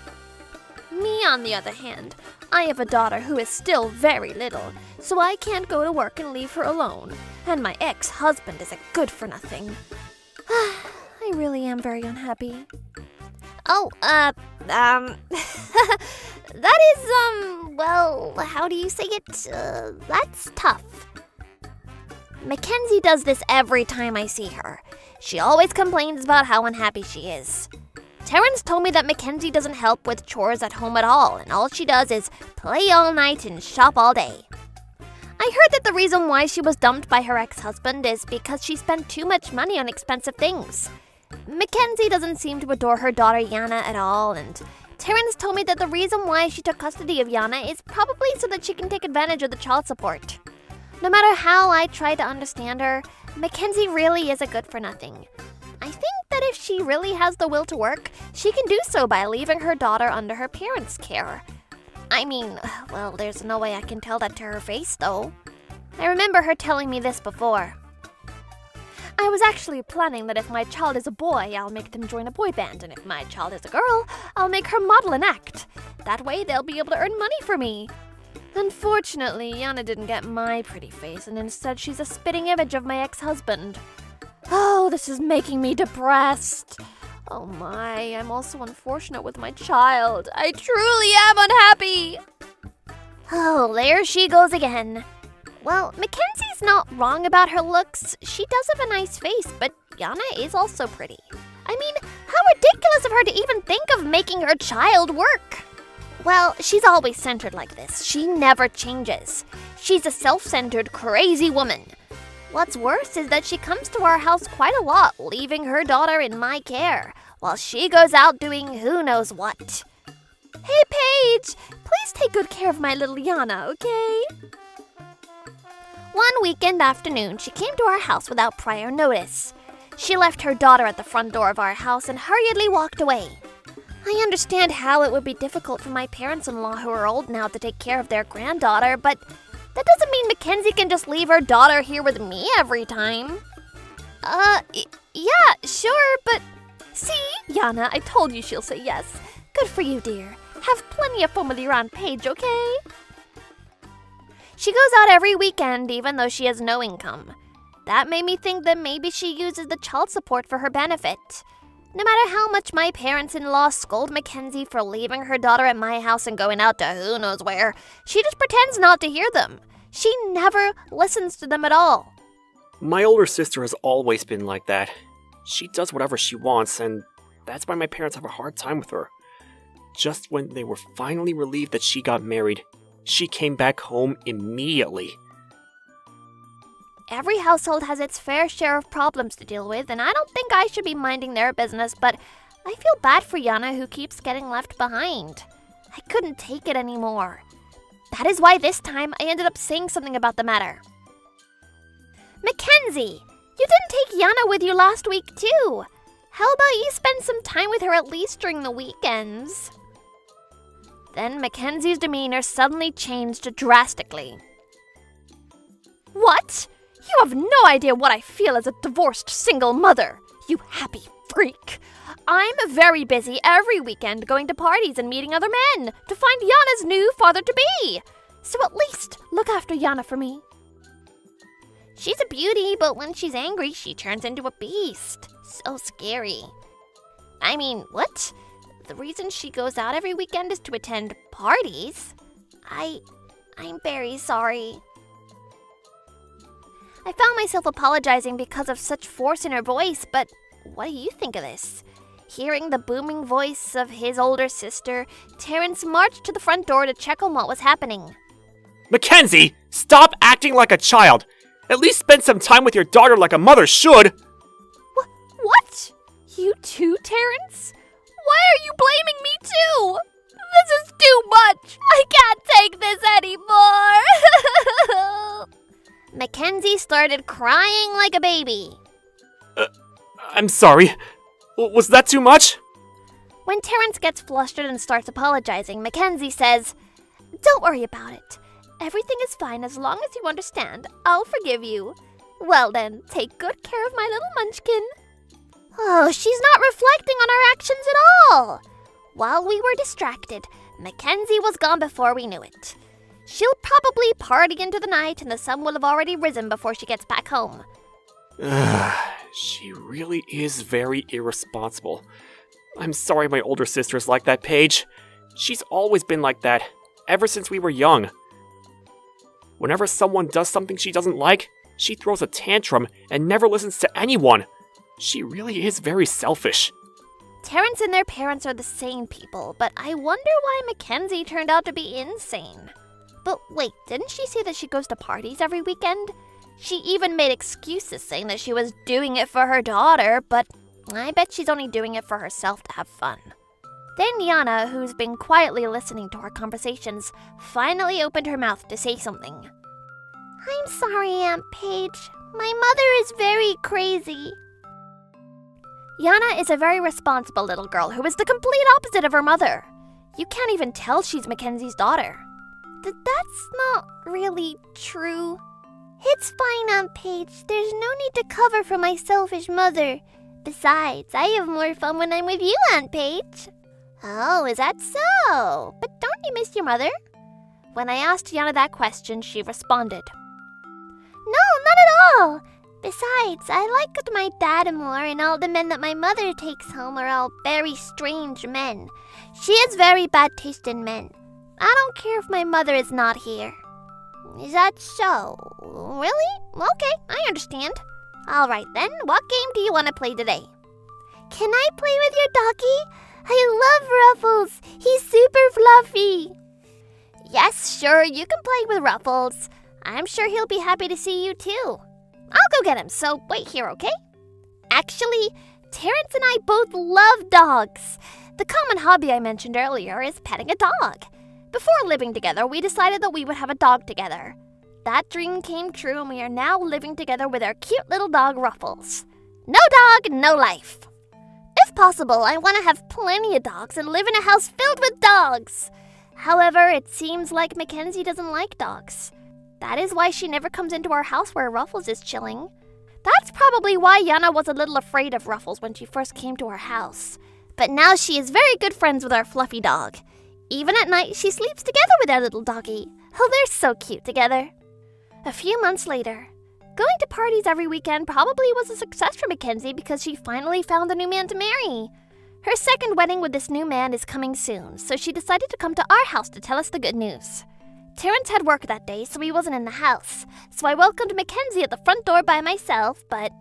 Me, on the other hand, I have a daughter who is still very little, so I can't go to work and leave her alone, and my ex-husband is a good-for-nothing. I really am very unhappy. Oh, that is, well, how do you say it? That's tough. Mackenzie does this every time I see her. She always complains about how unhappy she is. Terrence told me that Mackenzie doesn't help with chores at home at all, and all she does is play all night and shop all day. I heard that the reason why she was dumped by her ex-husband is because she spent too much money on expensive things. Mackenzie doesn't seem to adore her daughter Yana at all, and Terrence told me that the reason why she took custody of Yana is probably so that she can take advantage of the child support. No matter how I try to understand her, Mackenzie really is a good-for-nothing. I think that if she really has the will to work, she can do so by leaving her daughter under her parents' care. I mean, well, there's no way I can tell that to her face, though. I remember her telling me this before. I was actually planning that if my child is a boy, I'll make them join a boy band, and if my child is a girl, I'll make her model and act. That way they'll be able to earn money for me. Unfortunately, Yana didn't get my pretty face, and instead she's a spitting image of my ex-husband. Oh, this is making me depressed. Oh my, I'm also unfortunate with my child. I truly am unhappy. Oh, there she goes again. Well, Mackenzie's not wrong about her looks. She does have a nice face, but Yana is also pretty. I mean, how ridiculous of her to even think of making her child work. Well, she's always centered like this. She never changes. She's a self-centered, crazy woman. What's worse is that she comes to our house quite a lot, leaving her daughter in my care, while she goes out doing who knows what. Hey, Paige, please take good care of my little Yana, okay? One weekend afternoon, she came to our house without prior notice. She left her daughter at the front door of our house and hurriedly walked away. I understand how it would be difficult for my parents-in-law who are old now to take care of their granddaughter, but that doesn't mean Mackenzie can just leave her daughter here with me every time. Yeah, sure, but... See, Yana, I told you she'll say yes. Good for you, dear. Have plenty of fun with your Aunt Paige, okay? She goes out every weekend, even though she has no income. That made me think that maybe she uses the child support for her benefit. No matter how much my parents-in-law scold Mackenzie for leaving her daughter at my house and going out to who knows where, she just pretends not to hear them. She never listens to them at all. My older sister has always been like that. She does whatever she wants, and that's why my parents have a hard time with her. Just when they were finally relieved that she got married, she came back home immediately. Every household has its fair share of problems to deal with, and I don't think I should be minding their business, but I feel bad for Yana who keeps getting left behind. I couldn't take it anymore. That is why this time I ended up saying something about the matter. Mackenzie, you didn't take Yana with you last week too. How about you spend some time with her at least during the weekends? Then Mackenzie's demeanor suddenly changed drastically. What? You have no idea what I feel as a divorced single mother, you happy freak. I'm very busy every weekend going to parties and meeting other men to find Yana's new father-to-be. So at least look after Yana for me. She's a beauty, but when she's angry, she turns into a beast. So scary. I mean, what? The reason she goes out every weekend is to attend parties? I'm very sorry. I found myself apologizing because of such force in her voice, but what do you think of this? Hearing the booming voice of his older sister, Terrence marched to the front door to check on what was happening. Mackenzie, stop acting like a child! At least spend some time with your daughter like a mother should! What? You too, Terrence? Why are you blaming me too? This is too much. I can't take this anymore. Mackenzie started crying like a baby. I'm sorry. Was that too much? When Terrence gets flustered and starts apologizing, Mackenzie says, "Don't worry about it. Everything is fine as long as you understand. I'll forgive you. Well then, take good care of my little munchkin." Oh, she's not reflecting on her actions at all. While we were distracted, Mackenzie was gone before we knew it. She'll probably party into the night and the sun will have already risen before she gets back home. She really is very irresponsible. I'm sorry my older sister's like that, Paige. She's always been like that, ever since we were young. Whenever someone does something she doesn't like, she throws a tantrum and never listens to anyone. She really is very selfish. Terrence and their parents are the sane people, but I wonder why Mackenzie turned out to be insane. But wait, didn't she say that she goes to parties every weekend? She even made excuses saying that she was doing it for her daughter, but I bet she's only doing it for herself to have fun. Then Yana, who's been quietly listening to our conversations, finally opened her mouth to say something. I'm sorry, Aunt Paige. My mother is very crazy. Yana is a very responsible little girl who is the complete opposite of her mother. You can't even tell she's Mackenzie's daughter. That's not really true. It's fine, Aunt Paige. There's no need to cover for my selfish mother. Besides, I have more fun when I'm with you, Aunt Paige. Oh, is that so? But don't you miss your mother? When I asked Yana that question, she responded, No, not at all. Besides, I like my dad more, and all the men that my mother takes home are all very strange men. She has very bad taste in men. I don't care if my mother is not here. Is that so? Really? Okay, I understand. All right then, what game do you want to play today? Can I play with your doggy? I love Ruffles. He's super fluffy. Yes, sure, you can play with Ruffles. I'm sure he'll be happy to see you too. I'll go get him, so wait here, okay? Actually, Terrence and I both love dogs. The common hobby I mentioned earlier is petting a dog. Before living together, we decided that we would have a dog together. That dream came true, and we are now living together with our cute little dog, Ruffles. No dog, no life. If possible, I want to have plenty of dogs and live in a house filled with dogs. However, it seems like Mackenzie doesn't like dogs. That is why she never comes into our house where Ruffles is chilling. That's probably why Yana was a little afraid of Ruffles when she first came to our house. But now she is very good friends with our fluffy dog. Even at night, she sleeps together with our little doggy. Oh, they're so cute together. A few months later, going to parties every weekend probably was a success for Mackenzie because she finally found a new man to marry. Her second wedding with this new man is coming soon, so she decided to come to our house to tell us the good news. Terrence had work that day, so he wasn't in the house, so I welcomed Mackenzie at the front door by myself, but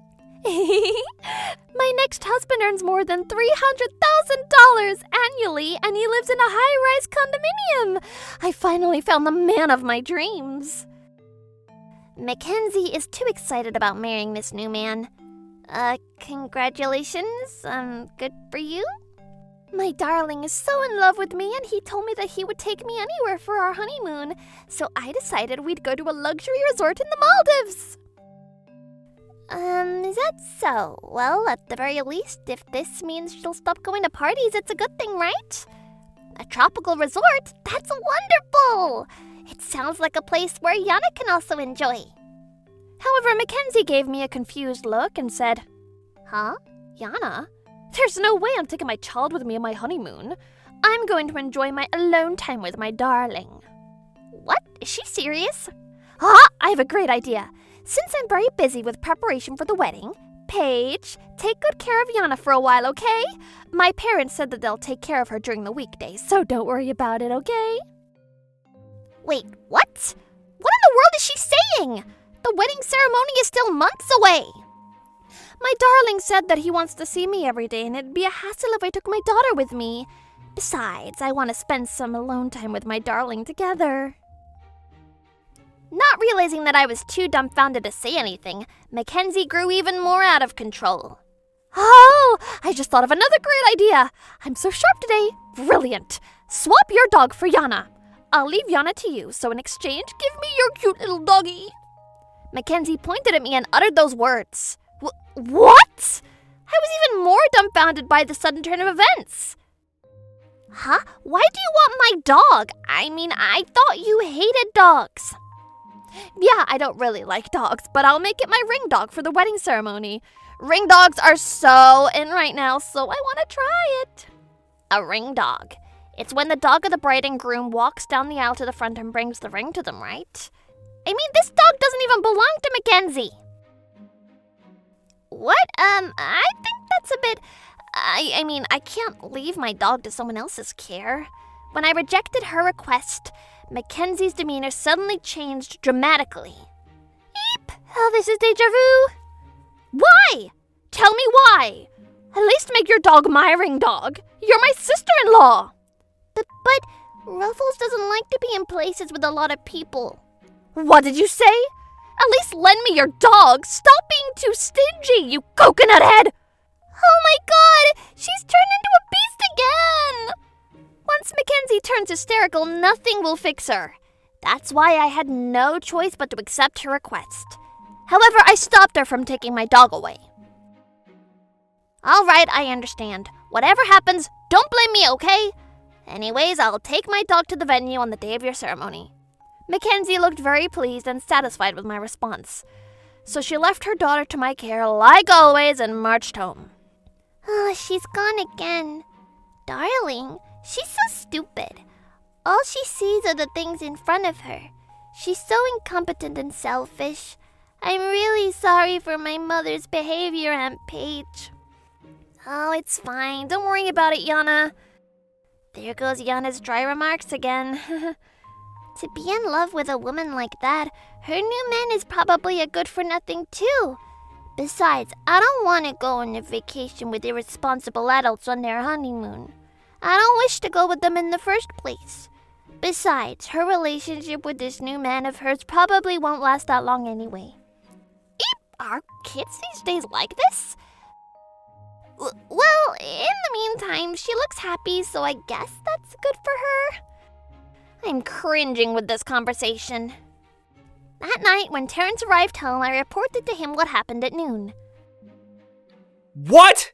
my next husband earns more than $300,000 annually, and he lives in a high-rise condominium. I finally found the man of my dreams. Mackenzie is too excited about marrying this new man. Congratulations. Good for you. My darling is so in love with me, and he told me that he would take me anywhere for our honeymoon, so I decided we'd go to a luxury resort in the Maldives. Is that so? Well, at the very least, if this means she'll stop going to parties, it's a good thing, right? A tropical resort? That's wonderful! It sounds like a place where Yana can also enjoy. However, Mackenzie gave me a confused look and said, Huh? Yana? There's no way I'm taking my child with me on my honeymoon. I'm going to enjoy my alone time with my darling. What? Is she serious? I have a great idea. Since I'm very busy with preparation for the wedding, Paige, take good care of Yana for a while, okay? My parents said that they'll take care of her during the weekdays, so don't worry about it, okay? Wait, what? What in the world is she saying? The wedding ceremony is still months away. My darling said that he wants to see me every day, and it'd be a hassle if I took my daughter with me. Besides, I want to spend some alone time with my darling together. Not realizing that I was too dumbfounded to say anything, Mackenzie grew even more out of control. Oh, I just thought of another great idea. I'm so sharp today. Brilliant. Swap your dog for Yana. I'll leave Yana to you, so in exchange, give me your cute little doggy. Mackenzie pointed at me and uttered those words. What? I was even more dumbfounded by the sudden turn of events. Huh? Why do you want my dog? I mean, I thought you hated dogs. Yeah, I don't really like dogs, but I'll make it my ring dog for the wedding ceremony. Ring dogs are so in right now, so I want to try it. A ring dog. It's when the dog of the bride and groom walks down the aisle to the front and brings the ring to them, right? I mean, this dog doesn't even belong to Mackenzie. What? I think that's a bit... I mean, I can't leave my dog to someone else's care. When I rejected her request, Mackenzie's demeanor suddenly changed dramatically. Eep! Oh, this is deja vu. Why? Tell me why. At least make your dog my ring dog. You're my sister-in-law. But Ruffles doesn't like to be in places with a lot of people. What did you say? At least lend me your dog. Stop being too stingy, you coconut head. Oh my god, she's turned into a beast again. turns hysterical, nothing will fix her. That's why I had no choice but to accept her request. However, I stopped her from taking my dog away. All right, I understand. Whatever happens, don't blame me, okay? Anyways, I'll take my dog to the venue on the day of your ceremony. Mackenzie looked very pleased and satisfied with my response. So she left her daughter to my care like always and marched home. Oh, she's gone again. Darling, she's so stupid. All she sees are the things in front of her. She's so incompetent and selfish. I'm really sorry for my mother's behavior, Aunt Paige. Oh, it's fine. Don't worry about it, Yana. There goes Yana's dry remarks again. To be in love with a woman like that, her new man is probably a good-for-nothing too. Besides, I don't want to go on a vacation with irresponsible adults on their honeymoon. I don't wish to go with them in the first place. Besides, her relationship with this new man of hers probably won't last that long anyway. Eep! Are kids these days like this? Well, in the meantime, she looks happy, so I guess that's good for her. I'm cringing with this conversation. That night, when Terrence arrived home, I reported to him what happened at noon. What?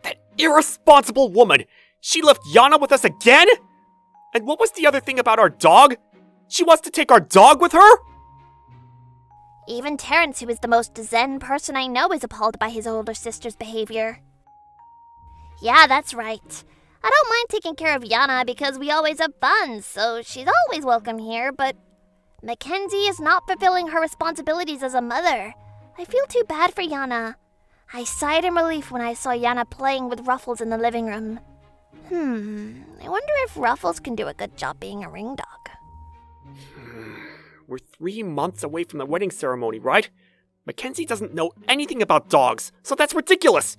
That irresponsible woman! She left Yana with us again? And what was the other thing about our dog? She wants to take our dog with her? Even Terrence, who is the most zen person I know, is appalled by his older sister's behavior. Yeah, that's right. I don't mind taking care of Yana because we always have fun, so she's always welcome here, but Mackenzie is not fulfilling her responsibilities as a mother. I feel too bad for Yana. I sighed in relief when I saw Yana playing with Ruffles in the living room. I wonder if Ruffles can do a good job being a ring dog. We're 3 months away from the wedding ceremony, right? Mackenzie doesn't know anything about dogs, so that's ridiculous!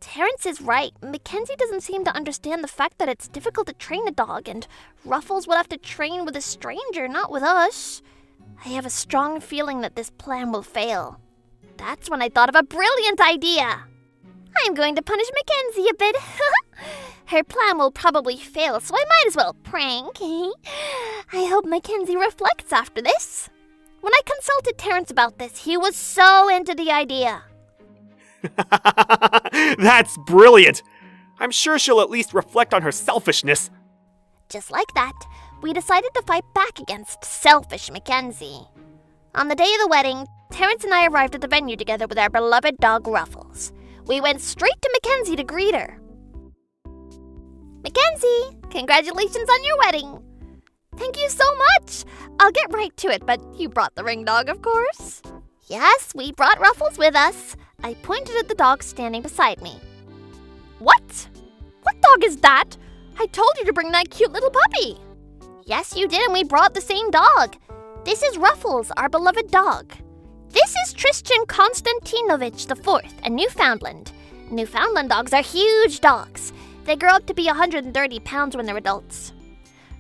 Terrence is right. Mackenzie doesn't seem to understand the fact that it's difficult to train a dog, and Ruffles would have to train with a stranger, not with us. I have a strong feeling that this plan will fail. That's when I thought of a brilliant idea. I'm going to punish Mackenzie a bit. Her plan will probably fail, so I might as well prank. I hope Mackenzie reflects after this. When I consulted Terrence about this, he was so into the idea. That's brilliant! I'm sure she'll at least reflect on her selfishness. Just like that, we decided to fight back against selfish Mackenzie. On the day of the wedding, Terrence and I arrived at the venue together with our beloved dog Ruffles. We went straight to Mackenzie to greet her. Mackenzie, congratulations on your wedding. Thank you so much. I'll get right to it, but you brought the ring dog, of course. Yes, we brought Ruffles with us. I pointed at the dog standing beside me. What? What dog is that? I told you to bring that cute little puppy. Yes, you did, and we brought the same dog. This is Ruffles, our beloved dog. This is Tristan Konstantinovich IV, a Newfoundland. Newfoundland dogs are huge dogs. They grow up to be 130 pounds when they're adults.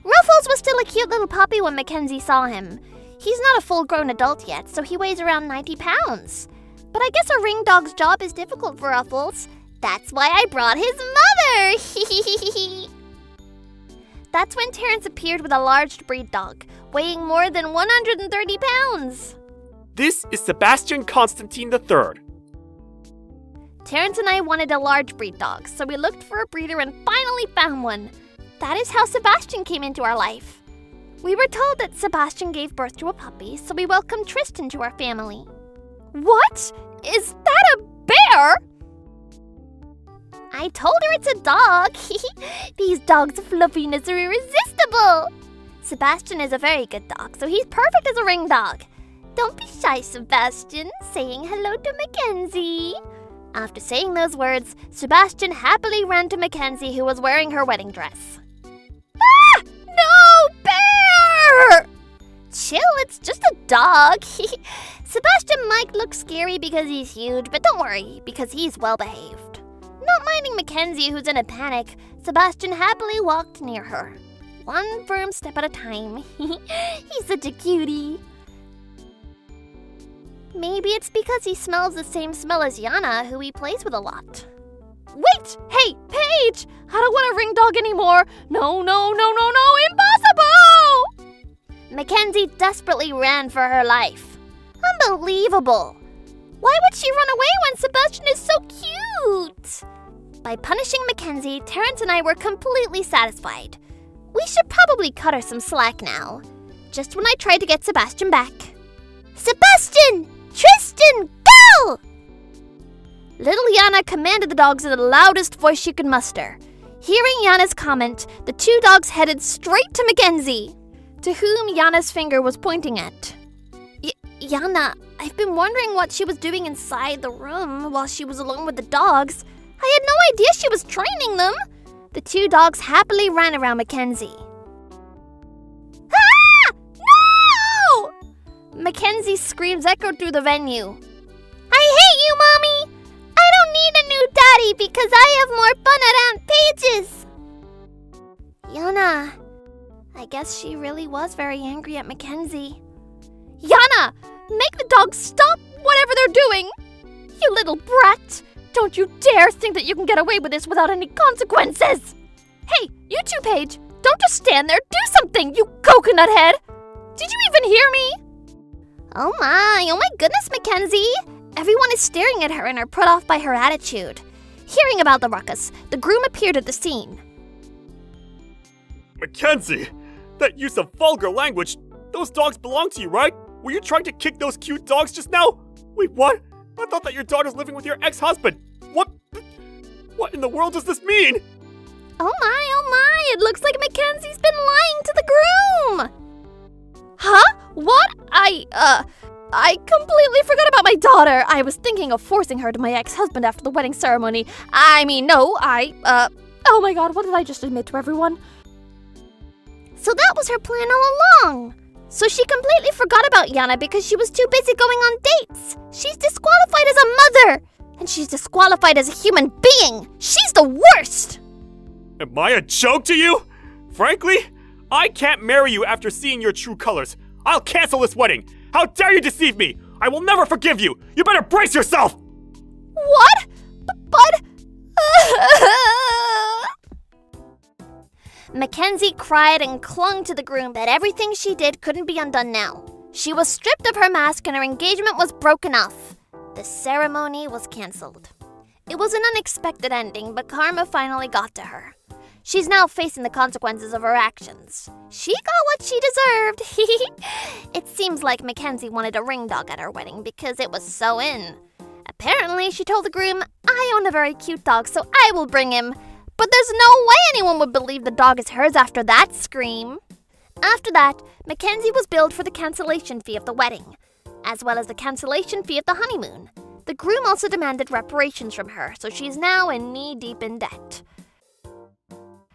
Ruffles was still a cute little puppy when Mackenzie saw him. He's not a full-grown adult yet, so he weighs around 90 pounds. But I guess a ring dog's job is difficult for Ruffles. That's why I brought his mother! That's when Terrence appeared with a large breed dog, weighing more than 130 pounds. This is Sebastian Constantine III. Terrence and I wanted a large breed dog, so we looked for a breeder and finally found one. That is how Sebastian came into our life. We were told that Sebastian gave birth to a puppy, so we welcomed Tristan to our family. What? Is that a bear? I told her it's a dog. These dogs' fluffiness are irresistible. Sebastian is a very good dog, so he's perfect as a ring dog. Don't be shy, Sebastian, saying hello to Mackenzie. After saying those words, Sebastian happily ran to Mackenzie, who was wearing her wedding dress. Ah! No, bear! Chill, it's just a dog. Sebastian might look scary because he's huge, but don't worry, because he's well behaved. Not minding Mackenzie, who's in a panic, Sebastian happily walked near her. One firm step at a time. He's such a cutie. Maybe it's because he smells the same smell as Yana, who he plays with a lot. Wait! Hey, Paige! I don't want a ring dog dog anymore. No, no, no, no, no, impossible! Mackenzie desperately ran for her life. Unbelievable. Why would she run away when Sebastian is so cute? By punishing Mackenzie, Terrence and I were completely satisfied. We should probably cut her some slack now. Just when I tried to get Sebastian back. Sebastian! Tristan, go! Little Yana commanded the dogs in the loudest voice she could muster. Hearing Yana's comment, the two dogs headed straight to Mackenzie, to whom Yana's finger was pointing at. Yana, I've been wondering what she was doing inside the room while she was alone with the dogs. I had no idea she was training them. The two dogs happily ran around Mackenzie. Ah! No! Mackenzie's screams echoed through the venue. I hate you, Mommy! I don't need a new daddy because I have more fun at Aunt Paige's. Yana, I guess she really was very angry at Mackenzie. Yana, make the dogs stop whatever they're doing! You little brat! Don't you dare think that you can get away with this without any consequences! Hey, you two, Paige, don't just stand there, do something, you coconut head! Did you even hear me? Oh my goodness, Mackenzie! Everyone is staring at her and are put off by her attitude. Hearing about the ruckus, the groom appeared at the scene. Mackenzie, that use of vulgar language, those dogs belong to you, right? Were you trying to kick those cute dogs just now? Wait, what? I thought that your daughter's living with your ex-husband. What in the world does this mean? Oh my, it looks like Mackenzie's been lying to the groom! Huh? What? I completely forgot about my daughter. I was thinking of forcing her to my ex-husband after the wedding ceremony. Oh my god, what did I just admit to everyone? So that was her plan all along. So she completely forgot about Yana because she was too busy going on dates. She's disqualified as a mother. And she's disqualified as a human being. She's the worst. Am I a joke to you? Frankly, I can't marry you after seeing your true colors. I'll cancel this wedding. How dare you deceive me? I will never forgive you. You better brace yourself. What? But... Mackenzie cried and clung to the groom, but everything she did couldn't be undone now. She was stripped of her mask and her engagement was broken off. The ceremony was cancelled. It was an unexpected ending, but karma finally got to her. She's now facing the consequences of her actions. She got what she deserved. It seems like Mackenzie wanted a ring dog at her wedding because it was so in. Apparently, she told the groom, I own a very cute dog, so I will bring him. But there's no way anyone would believe the dog is hers after that scream. After that, Mackenzie was billed for the cancellation fee of the wedding, as well as the cancellation fee of the honeymoon. The groom also demanded reparations from her, so she's now knee-deep in debt.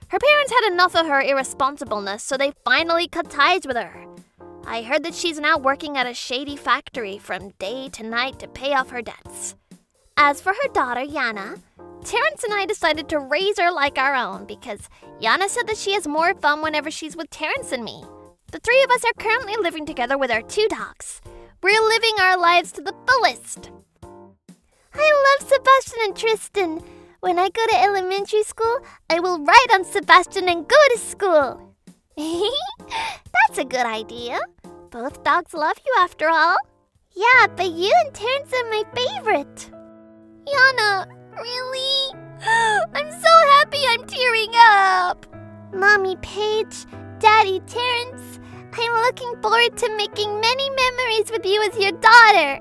Her parents had enough of her irresponsibleness, so they finally cut ties with her. I heard that she's now working at a shady factory from day to night to pay off her debts. As for her daughter, Yana, Terrence and I decided to raise her like our own because Yana said that she has more fun whenever she's with Terrence and me. The three of us are currently living together with our two dogs. We're living our lives to the fullest. I love Sebastian and Tristan. When I go to elementary school, I will ride on Sebastian and go to school. That's a good idea. Both dogs love you after all. Yeah, but you and Terrence are my favorite. Yana, really? I'm so happy I'm tearing up. Mommy Paige, Daddy Terrence, I'm looking forward to making many memories with you as your daughter.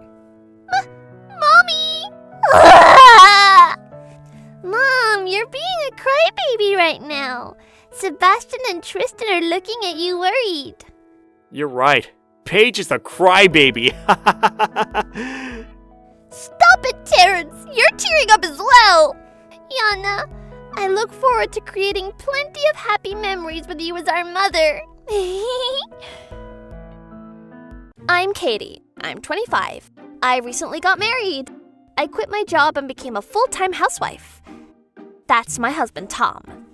Mommy! Mom, you're being a crybaby right now. Sebastian and Tristan are looking at you worried. You're right. Paige is a crybaby. Stop it, Terrence! You're tearing up as well! Yana, I look forward to creating plenty of happy memories with you as our mother. I'm Katie. I'm 25. I recently got married. I quit my job and became a full-time housewife. That's my husband, Tom.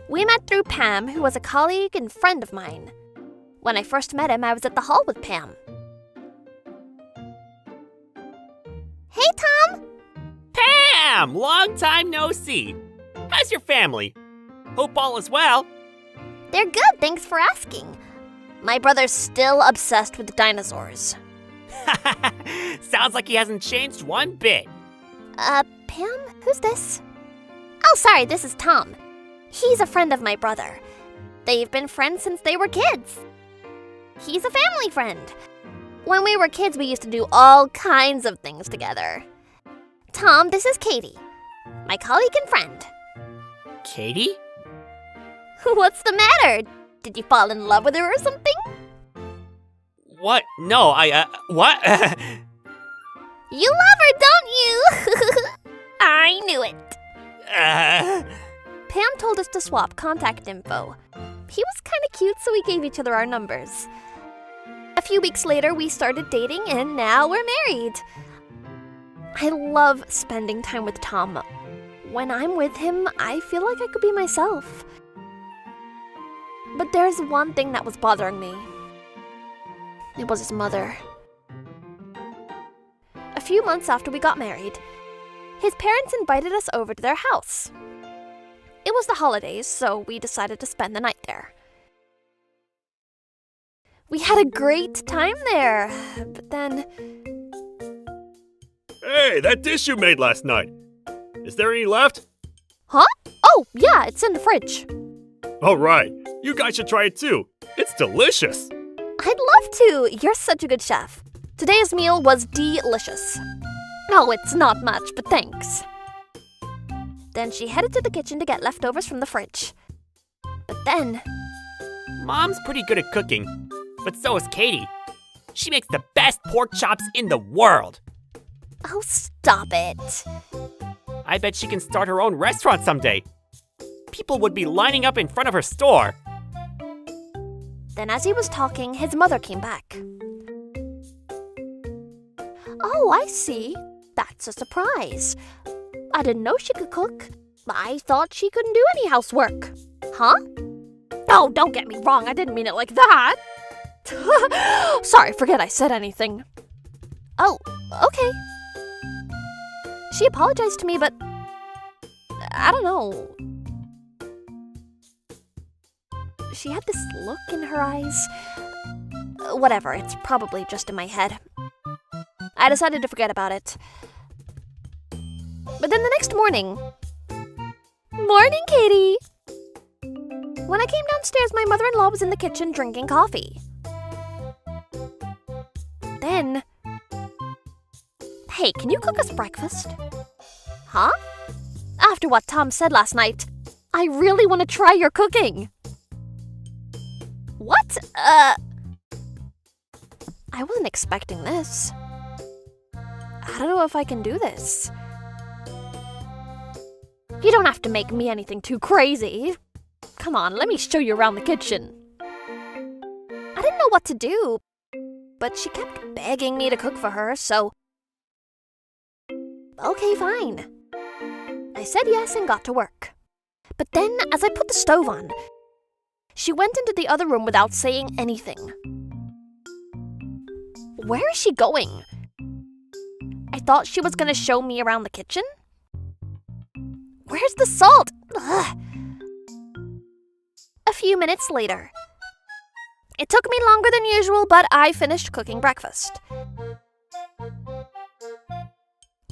We met through Pam, who was a colleague and friend of mine. When I first met him, I was at the hall with Pam. Hey, Tom! Pam! Long time no see. How's your family? Hope all is well. They're good, thanks for asking. My brother's still obsessed with dinosaurs. Sounds like he hasn't changed one bit. Pam? Who's this? Oh, sorry, this is Tom. He's a friend of my brother. They've been friends since they were kids. He's a family friend. When we were kids, we used to do all kinds of things together. Tom, this is Katie, my colleague and friend. Katie? What's the matter? Did you fall in love with her or something? What? No, what? You love her, don't you? I knew it. Pam told us to swap contact info. He was kind of cute, so we gave each other our numbers. A few weeks later, we started dating, and now we're married. I love spending time with Tom. When I'm with him, I feel like I could be myself. But there's one thing that was bothering me. It was his mother. A few months after we got married, his parents invited us over to their house. It was the holidays, so we decided to spend the night there. We had a great time there, but then... Hey, that dish you made last night. Is there any left? Huh? Oh, yeah, it's in the fridge. All right, you guys should try it too. It's delicious. I'd love to. You're such a good chef. Today's meal was delicious. Oh, it's not much, but thanks. Then she headed to the kitchen to get leftovers from the fridge. But then... Mom's pretty good at cooking, but so is Katie. She makes the best pork chops in the world. Oh, stop it. I bet she can start her own restaurant someday. People would be lining up in front of her store. Then as he was talking, his mother came back. Oh, I see. That's a surprise. I didn't know she could cook. I thought she couldn't do any housework. Huh? Oh, don't get me wrong. I didn't mean it like that. Sorry, forget I said anything. Oh, okay. She apologized to me, but I don't know. She had this look in her eyes. Whatever, it's probably just in my head. I decided to forget about it. But then the next morning... Morning, Katie! When I came downstairs, my mother-in-law was in the kitchen drinking coffee. Then... Hey, can you cook us breakfast? Huh? After what Tom said last night, I really want to try your cooking. What? I wasn't expecting this. I don't know if I can do this. You don't have to make me anything too crazy. Come on, let me show you around the kitchen. I didn't know what to do, but she kept begging me to cook for her, so... Okay, fine. I said yes and got to work. But then, as I put the stove on, she went into the other room without saying anything. Where is she going? I thought she was gonna show me around the kitchen. Where's the salt? Ugh. A few minutes later. It took me longer than usual, but I finished cooking breakfast.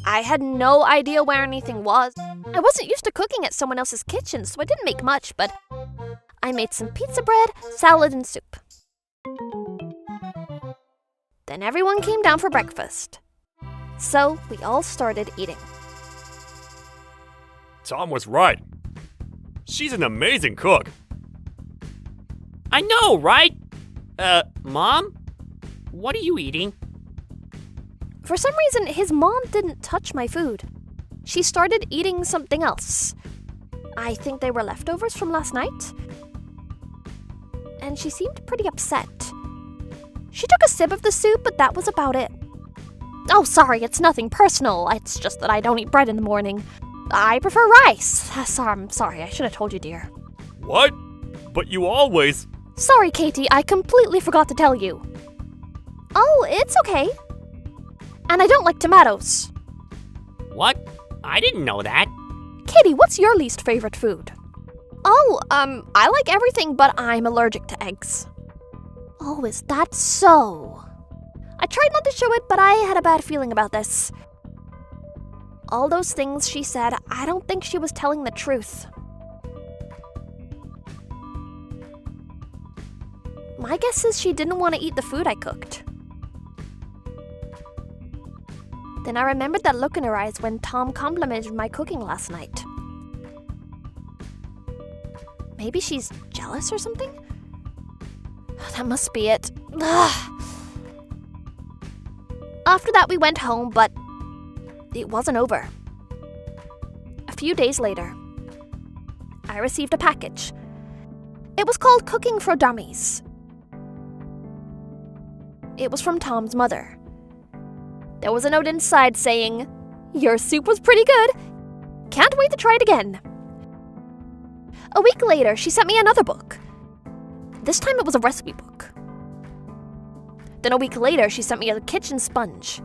I had no idea where anything was. I wasn't used to cooking at someone else's kitchen, so I didn't make much, but I made some pizza bread, salad, and soup. Then everyone came down for breakfast. So we all started eating. Tom was right. She's an amazing cook. I know, right? Mom? What are you eating? For some reason, his mom didn't touch my food. She started eating something else. I think they were leftovers from last night. And she seemed pretty upset. She took a sip of the soup, but that was about it. Oh, sorry, it's nothing personal. It's just that I don't eat bread in the morning. I prefer rice. I'm sorry, I should have told you, dear. What? But you always... Sorry, Katie, I completely forgot to tell you. Oh, it's okay. And I don't like tomatoes. What? I didn't know that. Katie, what's your least favorite food? Oh, I like everything, but I'm allergic to eggs. Oh, is that so? I tried not to show it, but I had a bad feeling about this. All those things she said, I don't think she was telling the truth. My guess is she didn't want to eat the food I cooked. Then I remembered that look in her eyes when Tom complimented my cooking last night. Maybe she's jealous or something? That must be it. Ugh. After that, we went home, but it wasn't over. A few days later, I received a package. It was called Cooking for Dummies. It was from Tom's mother. There was a note inside saying, "Your soup was pretty good. Can't wait to try it again." A week later, she sent me another book. This time it was a recipe book. Then a week later, she sent me a kitchen sponge.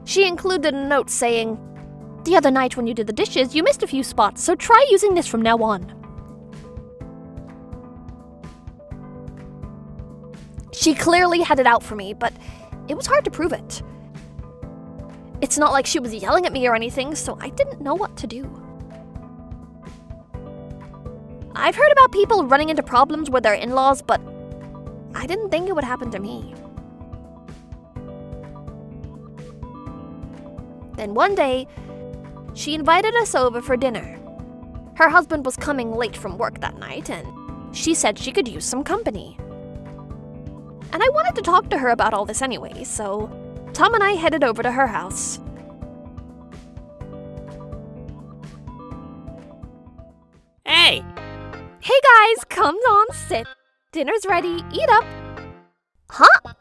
She included a note saying, "The other night when you did the dishes, you missed a few spots, so try using this from now on." She clearly had it out for me, but it was hard to prove it. It's not like she was yelling at me or anything, so I didn't know what to do. I've heard about people running into problems with their in-laws, but I didn't think it would happen to me. Then one day, she invited us over for dinner. Her husband was coming late from work that night, and she said she could use some company. And I wanted to talk to her about all this anyway, so Tom and I headed over to her house. Hey! Hey guys, come on, sit. Dinner's ready, eat up. Huh?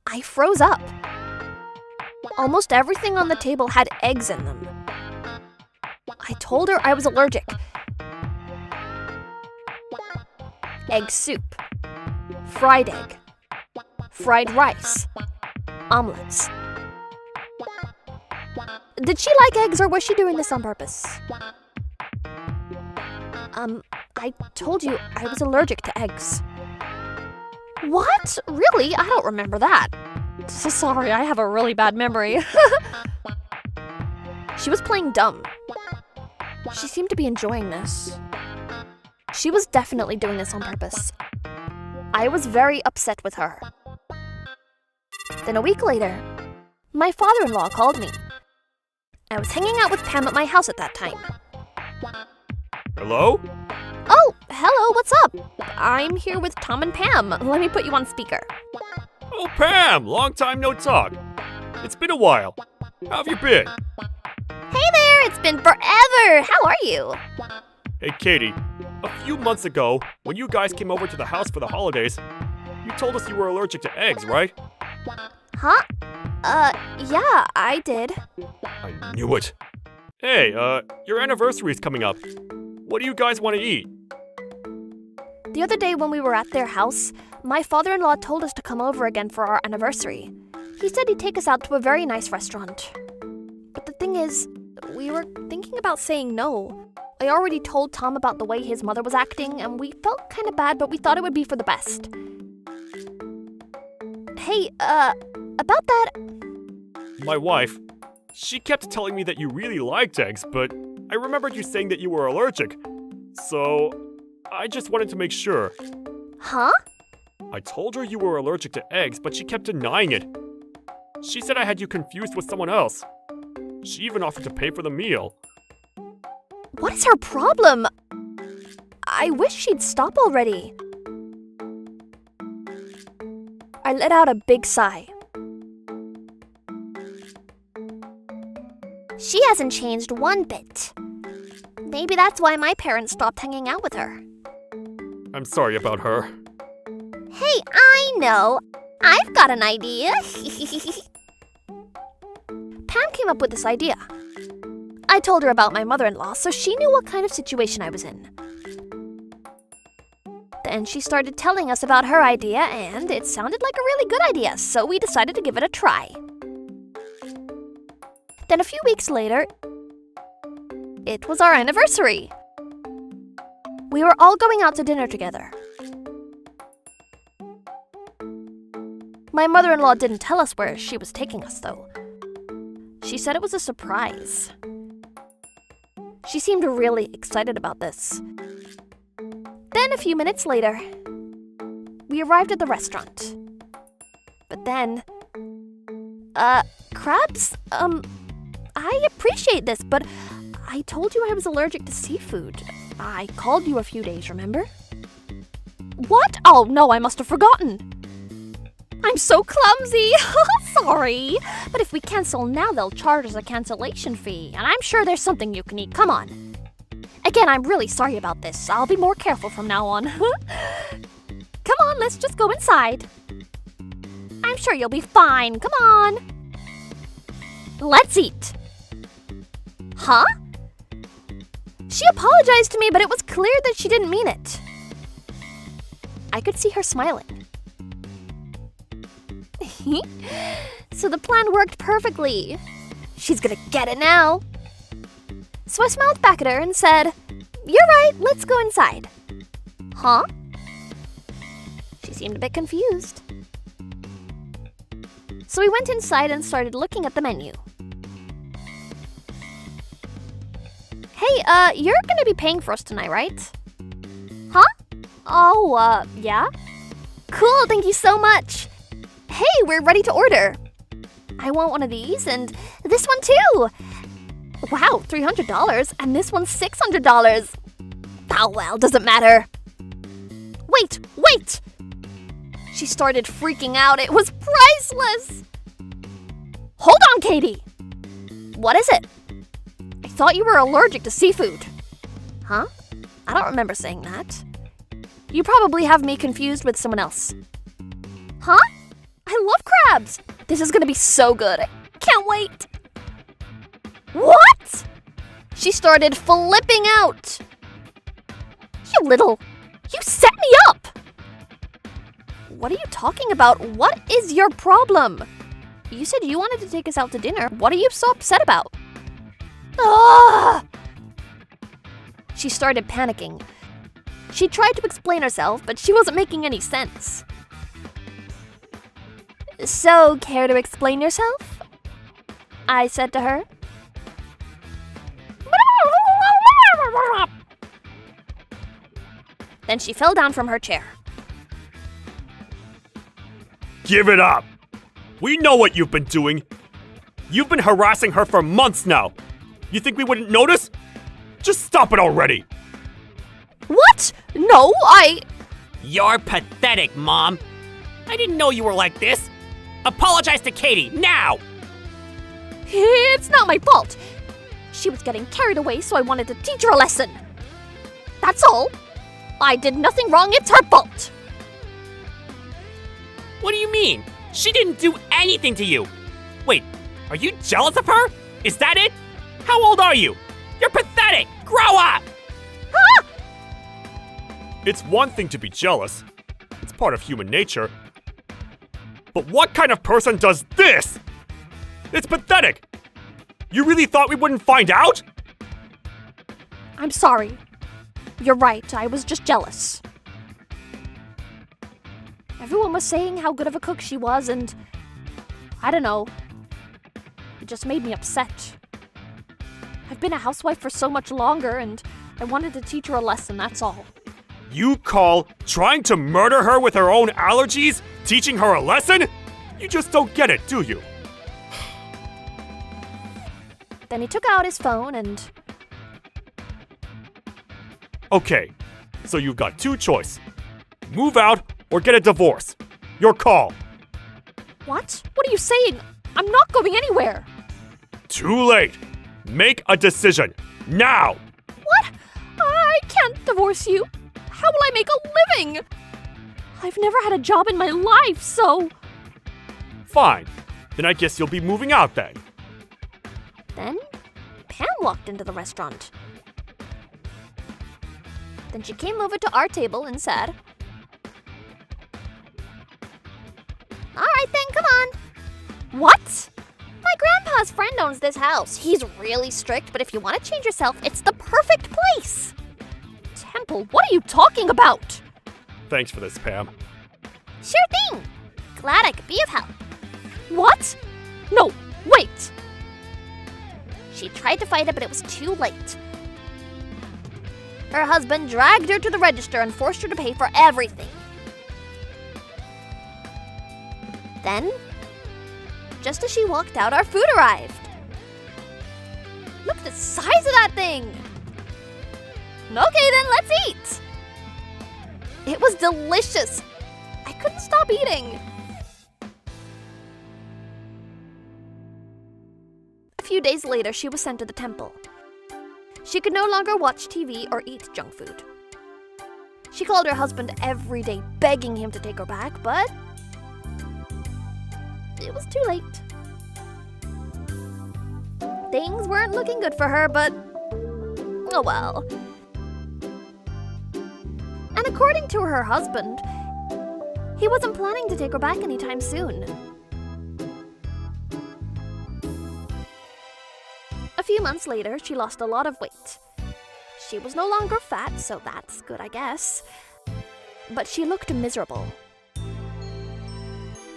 I froze up. Almost everything on the table had eggs in them. I told her I was allergic. Egg soup, fried egg, fried rice, omelets. Did she like eggs or was she doing this on purpose? I told you I was allergic to eggs. What? Really? I don't remember that. So sorry, I have a really bad memory. She was playing dumb. She seemed to be enjoying this. She was definitely doing this on purpose. I was very upset with her. Then a week later, my father-in-law called me. I was hanging out with Pam at my house at that time. Hello? Oh, hello, what's up? I'm here with Tom and Pam. Let me put you on speaker. Oh, Pam! Long time no talk. It's been a while. How have you been? Hey there, it's been forever. How are you? Hey, Katie. A few months ago, when you guys came over to the house for the holidays, you told us you were allergic to eggs, right? Huh? Yeah, I did. I knew it. Hey, your anniversary's coming up. What do you guys want to eat? The other day when we were at their house, my father-in-law told us to come over again for our anniversary. He said he'd take us out to a very nice restaurant. But the thing is, we were thinking about saying no. I already told Tom about the way his mother was acting, and we felt kind of bad, but we thought it would be for the best. Hey, about that... My wife, she kept telling me that you really liked eggs, but I remembered you saying that you were allergic. So, I just wanted to make sure. Huh? I told her you were allergic to eggs, but she kept denying it. She said I had you confused with someone else. She even offered to pay for the meal. What is her problem? I wish she'd stop already. I let out a big sigh. She hasn't changed one bit. Maybe that's why my parents stopped hanging out with her. I'm sorry about her. Hey, I know. I've got an idea. Pam came up with this idea. I told her about my mother-in-law, so she knew what kind of situation I was in. Then she started telling us about her idea, and it sounded like a really good idea, so we decided to give it a try. Then a few weeks later, It was our anniversary. We were all going out to dinner together. My mother-in-law didn't tell us where she was taking us, though. She said it was a surprise. She seemed really excited about this. Then, a few minutes later, we arrived at the restaurant. But then... crabs? I appreciate this, but I told you I was allergic to seafood. I called you a few days, remember? What? Oh, no, I must have forgotten. I'm so clumsy. Sorry. But if we cancel now, they'll charge us a cancellation fee. And I'm sure there's something you can eat. Come on. Again, I'm really sorry about this. I'll be more careful from now on. Come on, let's just go inside. I'm sure you'll be fine. Come on. Let's eat. Huh? She apologized to me, but it was clear that she didn't mean it. I could see her smiling. So the plan worked perfectly. She's gonna get it now. So I smiled back at her and said, "You're right, let's go inside." Huh? She seemed a bit confused. So we went inside and started looking at the menu. Hey, you're gonna be paying for us tonight, right? Huh? Oh, yeah? Cool, thank you so much. Hey, we're ready to order. I want one of these and this one too. Wow, $300 and this one's $600. Oh well, doesn't matter. Wait! She started freaking out. It was priceless. Hold on, Katie. What is it? I thought you were allergic to seafood. Huh? I don't remember saying that. You probably have me confused with someone else. Huh? I love crabs. This is gonna be so good. Can't wait. What? She started flipping out. You set me up. What are you talking about? What is your problem? You said you wanted to take us out to dinner. What are you so upset about? Ah! She started panicking. She tried to explain herself, but she wasn't making any sense. So, care to explain yourself? I said to her. Then she fell down from her chair. Give it up! We know what you've been doing. You've been harassing her for months now. You think we wouldn't notice? Just stop it already! What? No, You're pathetic, Mom. I didn't know you were like this. Apologize to Katie, now! It's not my fault. She was getting carried away, so I wanted to teach her a lesson. That's all. I did nothing wrong, it's her fault. What do you mean? She didn't do anything to you. Wait, are you jealous of her? Is that it? How old are you? You're pathetic! Grow up! Ah! It's one thing to be jealous. It's part of human nature. But what kind of person does this? It's pathetic! You really thought we wouldn't find out? I'm sorry. You're right, I was just jealous. Everyone was saying how good of a cook she was, and I don't know. It just made me upset. I've been a housewife for so much longer, and I wanted to teach her a lesson, that's all. You call trying to murder her with her own allergies teaching her a lesson? You just don't get it, do you? Then he took out his phone and... Okay, so you've got two choices. Move out or get a divorce. Your call. What? What are you saying? I'm not going anywhere. Too late. Make a decision. Now! What? I can't divorce you. How will I make a living? I've never had a job in my life, so... Fine. Then I guess you'll be moving out then. Then, Pam walked into the restaurant. Then she came over to our table and said, "All right then, come on." What? My grandpa grandpa's friend owns this house. He's really strict, but if you want to change yourself, it's the perfect place. Temple, what are you talking about? Thanks for this, Pam. Sure thing. Glad I could be of help. What? No, wait. She tried to fight it, but it was too late. Her husband dragged her to the register and forced her to pay for everything. Then, just as she walked out, our food arrived. Look at the size of that thing! Okay then, let's eat! It was delicious! I couldn't stop eating. A few days later, she was sent to the temple. She could no longer watch TV or eat junk food. She called her husband every day, begging him to take her back, but it was too late. Things weren't looking good for her, but oh well. And according to her husband, he wasn't planning to take her back anytime soon. A few months later, she lost a lot of weight. She was no longer fat, so that's good, I guess. But she looked miserable.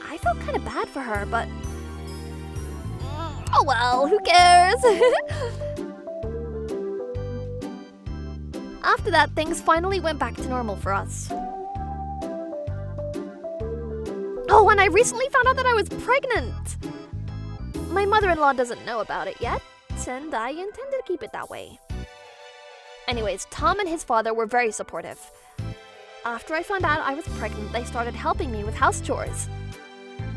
I felt kind of bad for her, but oh well, who cares? After that, things finally went back to normal for us. Oh, and I recently found out that I was pregnant. My mother-in-law doesn't know about it yet, and I intend to keep it that way. Anyways, Tom and his father were very supportive. After I found out I was pregnant, they started helping me with house chores.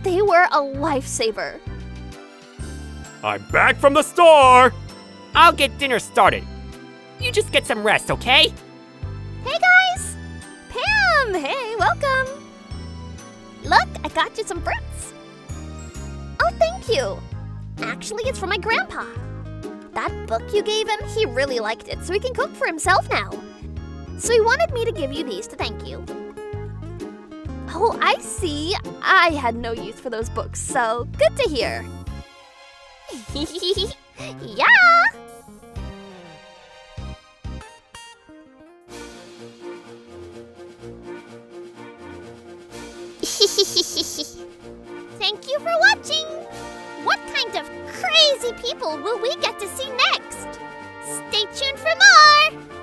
They were a lifesaver. I'm back from the store! I'll get dinner started. You just get some rest, okay? Hey guys! Pam! Hey, welcome! Look, I got you some fruits. Oh, thank you. Actually, it's from my grandpa. That book you gave him, he really liked it, so he can cook for himself now. So he wanted me to give you these to thank you. Oh, I see. I had no use for those books, so good to hear. Yeah! Thank you for watching! What kind of crazy people will we get to see next? Stay tuned for more!